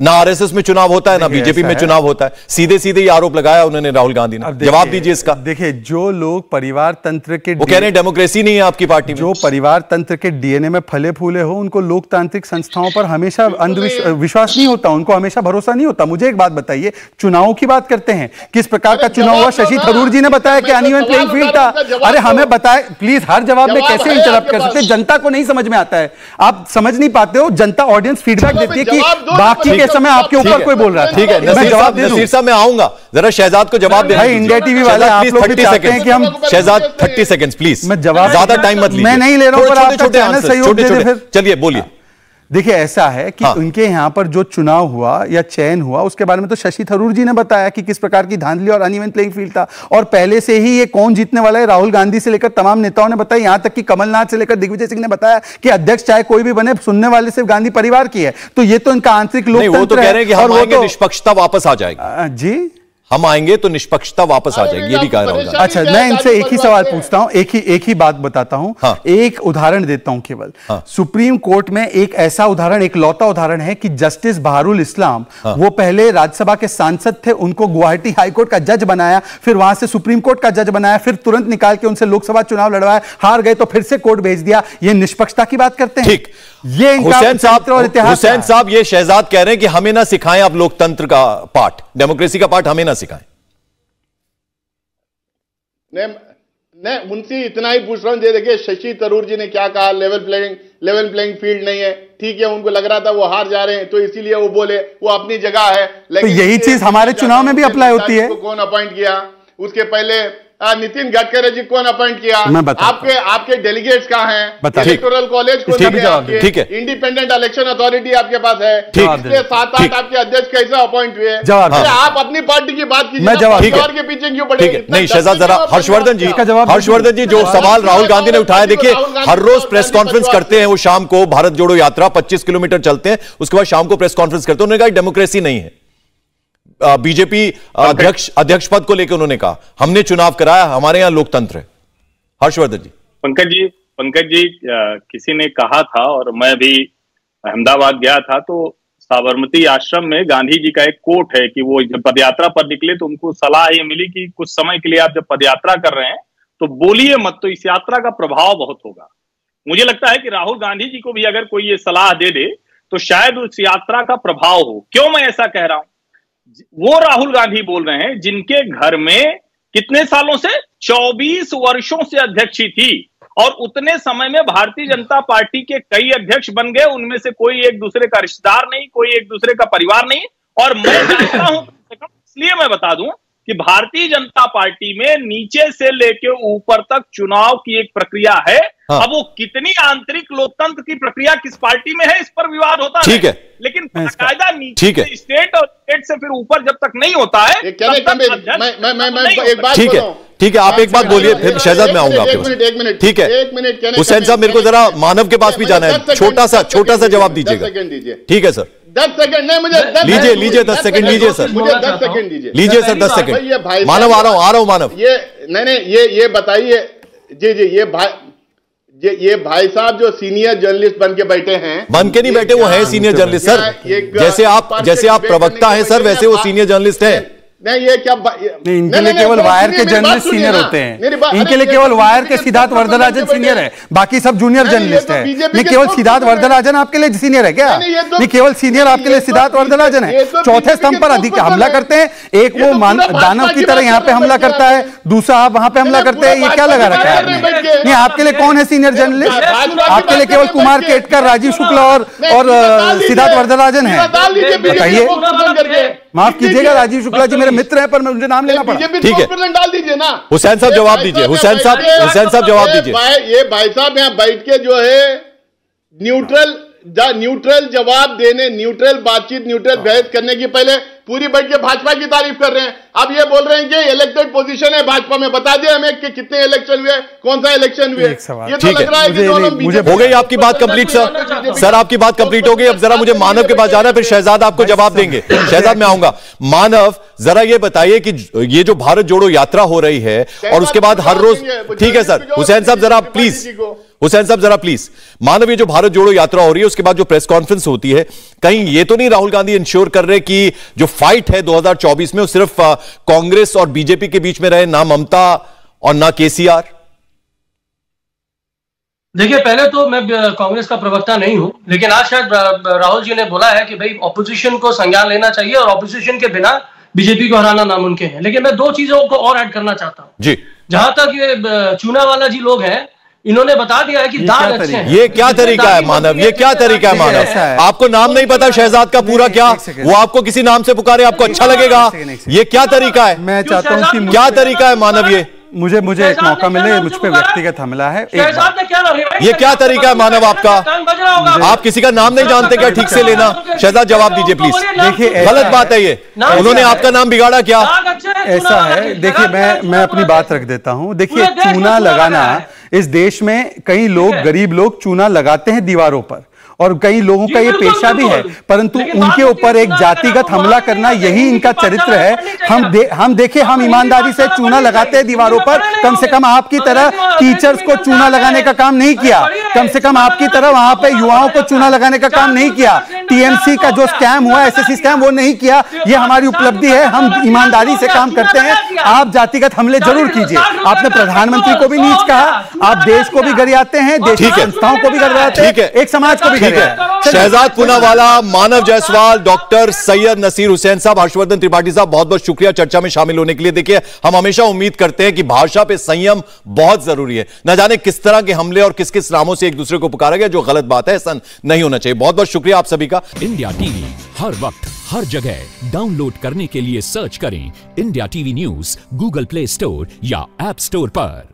ना आरएसएस में चुनाव होता है, ना बीजेपी में चुनाव होता है। सीधे सीधे ये आरोप लगाया उन्होंने राहुल गांधी ने। जवाब दीजिए इसका। देखिए, जो लोग परिवार तंत्र के, वो कह रहे हैं डेमोक्रेसी नहीं है आपकी पार्टी में। जो परिवार तंत्र के डीएनए में फले फूले हो, उनको लोकतांत्रिक संस्थाओं पर हमेशा विश्वास नहीं होता, उनको हमेशा भरोसा नहीं होता। मुझे एक बात बताइए, चुनाव की बात करते हैं, किस प्रकार का चुनाव हुआ? शशि थरूर जी ने बताया कि अनइवन प्लेइंग फील्ड था। अरे हमें बताए प्लीज, हर जवाब में कैसे इंटरप्ट कर सकते? जनता को नहीं समझ में आता है, आप समझ नहीं पाते हो। जनता, ऑडियंस फीडबैक देती है कि बाकी के समय आपके ऊपर कोई बोल रहा है। ठीक है, नसीर साहब मैं आऊंगा, जरा शहजाद को जवाब देना। इंडिया टीवी वाले आप लोग भी चाहते हैं कि हम, शहजाद 30 सेकंड्स प्लीज। मैं जवाब, ज्यादा टाइम मत लीजिए। मैं नहीं ले रहा हूं, पर आपका चैनल सहयोग दे दे फिर। चलिए बोलिए। देखिए, ऐसा है कि उनके यहां पर जो चुनाव हुआ या चयन हुआ, उसके बारे में तो शशि थरूर जी ने बताया कि किस प्रकार की धांधली और अनइवन प्लेइंग फील्ड था। और पहले से ही ये कौन जीतने वाला है, राहुल गांधी से लेकर तमाम नेताओं ने बताया, यहां तक कि कमलनाथ से लेकर दिग्विजय सिंह ने बताया कि अध्यक्ष चाहे कोई भी बने, सुनने वाले सिर्फ गांधी परिवार की है। तो ये तो इनका आंतरिक लोकतंत्र है। वो तो कह रहे हैं कि हम आएंगे, निष्पक्षता वापस आ जाएगी। जी, हम आएंगे तो निष्पक्षता वापस आ जाएगी, ये भी कह रहा हूं। अच्छा, मैं इनसे एक ही सवाल पूछता हूं, एक ही बात बताता हूं। एक उदाहरण देता हूं केवल। सुप्रीम कोर्ट में एक ऐसा उदाहरण, एक लौता उदाहरण है कि जस्टिस बहारुल इस्लाम, वो पहले राज्यसभा के सांसद थे, उनको गुवाहाटी हाईकोर्ट का जज बनाया, फिर वहां से सुप्रीम कोर्ट का जज बनाया, फिर तुरंत निकाल के उनसे लोकसभा चुनाव लड़वाया, हार गए तो फिर से कोर्ट भेज दिया। ये निष्पक्षता की बात करते हैं? ठीक, ये हुसैन साहब ये शहजाद कह रहे हैं कि हमें ना सिखाएं आप लोकतंत्र का पाठ, डेमोक्रेसी का पाठ हमें ना सिखाएं। मैं उनसे इतना ही पूछ रहा हूं। देखिए, शशि थरूर जी ने क्या कहा, लेवल प्लेइंग फील्ड नहीं है। ठीक है, उनको लग रहा था वो हार जा रहे हैं तो इसीलिए वो बोले, वो अपनी जगह है। लेकिन तो यही चीज हमारे चुनाव में भी अप्लाई होती है। कौन अपॉइंट किया? उसके पहले नितिन गडकरी जी कौन अपॉइंट किया, आपके डेलीगेट्स कहाँ हैं, इलेक्टोरल कॉलेज कौन है, ठीक है, इंडिपेंडेंट इलेक्शन अथॉरिटी आपके पास है, पिछले 7-8 आपके अध्यक्ष कैसे अपॉइंट हुए, आप अपनी पार्टी की बात कीजिए, के पीछे क्यों पड़े? नहीं शहजाद, जरा हर्षवर्धन जी जो सवाल राहुल गांधी ने उठाया, देखिए हर रोज प्रेस कॉन्फ्रेंस करते हैं वो, शाम को भारत जोड़ो यात्रा 25 किलोमीटर चलते हैं, उसके बाद शाम को प्रेस कॉन्फ्रेंस करते हैं। उन्होंने कहा डेमोक्रेसी नहीं है, बीजेपी अध्यक्ष पद को लेकर उन्होंने कहा हमने चुनाव कराया, हमारे यहां लोकतंत्र है। हर्षवर्धन जी। पंकज जी किसी ने कहा था, और मैं भी अहमदाबाद गया था, तो साबरमती आश्रम में गांधी जी का एक कोट है कि वो जब पदयात्रा पर निकले तो उनको सलाह ये मिली कि कुछ समय के लिए आप जब पदयात्रा कर रहे हैं तो बोलिए मत, तो इस यात्रा का प्रभाव बहुत होगा। मुझे लगता है कि राहुल गांधी जी को भी अगर कोई ये सलाह दे दे तो शायद उस यात्रा का प्रभाव हो। क्यों मैं ऐसा कह रहा हूं? वो राहुल गांधी बोल रहे हैं जिनके घर में कितने सालों से 24 वर्षों से अध्यक्षी थी, और उतने समय में भारतीय जनता पार्टी के कई अध्यक्ष बन गए, उनमें से कोई एक दूसरे का रिश्तेदार नहीं, कोई एक दूसरे का परिवार नहीं। और मैं जानता हूं, इसलिए मैं बता दूं कि भारतीय जनता पार्टी में नीचे से लेके ऊपर तक चुनाव की एक प्रक्रिया है। हाँ। अब वो कितनी आंतरिक लोकतंत्र की प्रक्रिया किस पार्टी में है, इस पर विवाद होता है, लेकिन कायदा नीचे से स्टेट और स्टेट से फिर ऊपर जब तक नहीं होता है, एक बात ठीक है, आप एक बात बोलिए, फिर शहजाद में आऊंगा आपके पास। एक मिनट ठीक है हुसैन साहब, मेरे को जरा मानव के पास भी जाना है, छोटा सा जवाब दीजिएगा। ठीक है सर, 10 सेकंड नहीं, मुझे लीजिए 10 सेकंड लीजिए सर, मुझे 10 सेकंड दीजिए, लीजिए सर 10 सेकंड। मानव आ रहा हूं मानव। ये नहीं ये बताइए जी, ये भाई साहब जो सीनियर जर्नलिस्ट बन के बैठे हैं, बन के नहीं बैठे, वो है सीनियर जर्नलिस्ट सर, जैसे आप प्रवक्ता हैं सर, वैसे वो सीनियर जर्नलिस्ट हैं। नहीं ये क्या इनके लिए केवल वायर के जर्नलिस्ट सीनियर होते हैं, इनके लिए केवल वायर के सिद्धार्थ वरदराजन सीनियर है, बाकी सब जूनियर जर्नलिस्ट है। नहीं केवल सिद्धार्थ वरदराजन आपके लिए सीनियर है क्या? नहीं केवल सीनियर आपके लिए सिद्धार्थ वरदराजन है। चौथे स्तंभ पर अधिक हमला करते हैं, एक वो दानव की तरह यहाँ पे हमला करता है, दूसरा आप वहां पे हमला करते हैं, ये क्या लगा रखा है आपने? नहीं आपके लिए कौन है सीनियर जर्नलिस्ट? आपके लिए केवल कुमार केतकर, राजीव शुक्ला और सिद्धार्थ वरदराजन है। बताइए, माफ कीजिएगा राजीव शुक्ला जी मेरे मित्र हैं, पर मुझे नाम लेना पड़ा। ठीक है, डाल दीजिए ना। हुसैन साहब जवाब दीजिए, हुसैन साहब जवाब दीजिए। ये भाई साहब यहाँ बैठ के जो है न्यूट्रल जवाब देने, न्यूट्रल बातचीत, न्यूट्रल बहस करने की पहले पूरी बैठ के भाजपा की तारीफ कर रहे हैं। अब ये बोल रहे हैं कि इलेक्टेड पोजीशन है भाजपा में, बता दिया हमें कि कितने इलेक्शन हुए, कौन सा इलेक्शन हुए। ये तो लग रहा है कि मुझे हो गई आपकी बात कंप्लीट सर, आपकी बात कंप्लीट हो गई। अब जरा मुझे मानव के पास जाना है, फिर शहजाद आपको जवाब देंगे। शहजाद मैं आऊंगा। मानव जरा ये बताइए कि ये जो भारत जोड़ो यात्रा हो रही है और उसके बाद हर रोज, ठीक है सर, हुसैन साहब जरा प्लीज, हुसैन साहब जरा प्लीज। मानव ये जो भारत जोड़ो यात्रा हो रही है उसके बाद जो प्रेस कॉन्फ्रेंस होती है, कहीं ये तो नहीं राहुल गांधी इंश्योर कर रहे कि जो फाइट है 2024 में वो सिर्फ कांग्रेस और बीजेपी के बीच में रहे, ना ममता और ना केसीआर? देखिए पहले तो मैं कांग्रेस का प्रवक्ता नहीं हूं, लेकिन आज शायद राहुल जी ने बोला है कि भाई ऑपोजिशन को संज्ञान लेना चाहिए और ऑपोजिशन के बिना बीजेपी को हराना नामुमकिन है। लेकिन मैं दो चीजों को और ऐड करना चाहता हूं जी। जहां तक ये चूनावाला जी लोग हैं, इन्होंने बता दिया है कि दाग अच्छे हैं। ये क्या तरीका है मानव, ये क्या तरीका है मानव? आपको नाम नहीं पता शहजाद का पूरा क्या, वो आपको किसी नाम से पुकारे आपको अच्छा लगेगा? ये क्या तरीका है? मैं चाहता हूं कि क्या तरीका है मानव? ये मुझे एक मौका मिले, मुझ पे व्यक्तिगत हमला है। ये क्या तरीका है मानव आपका? आप किसी का नाम नहीं जानते क्या ठीक से लेना? शहजाद जवाब दीजिए प्लीज। देखिए गलत बात है ये, उन्होंने आपका नाम बिगाड़ा क्या? ऐसा है, देखिए मैं अपनी बात रख देता हूं। देखिए चूना लगाना, इस देश में कई लोग, गरीब लोग चूना लगाते हैं दीवारों पर, और कई लोगों का ये पेशा भी है, परंतु उनके ऊपर एक जातिगत हमला करना यही इनका चरित्र है। हम देखें, हम ईमानदारी से चूना लगाते हैं दीवारों पर। कम से कम आपकी तरह टीचर्स को चूना लगाने का काम नहीं किया, कम से कम आपकी तरह वहां पे युवाओं को चूना लगाने का काम नहीं किया। टीएमसी का जो स्कैम हुआ, एसएससी स्कैम, वो नहीं किया। ये हमारी उपलब्धि है, हम ईमानदारी से काम करते हैं। आप जातिगत हमले जरूर कीजिए। आपने प्रधानमंत्री को भी नीच कहा, आप देश को भी गरियाते हैं, देश की संस्थाओं को भी गरियाते हैं, एक समाज को भी। शहजाद पूनावाला, मानव जायसवाल, डॉक्टर सैयद नसीर हुसैन साहब, हर्षवर्धन त्रिपाठी साहब, बहुत बहुत शुक्रिया चर्चा में शामिल होने के लिए। देखिए हम हमेशा उम्मीद करते हैं कि भाषा पे संयम बहुत जरूरी है। न जाने किस तरह के हमले और किस किस नामों से एक दूसरे को पुकारा गया, जो गलत बात है, ऐसा नहीं होना चाहिए। बहुत बहुत शुक्रिया आप सभी का। इंडिया टीवी हर वक्त हर जगह डाउनलोड करने के लिए सर्च करें India TV news Google play store या ऐप स्टोर पर।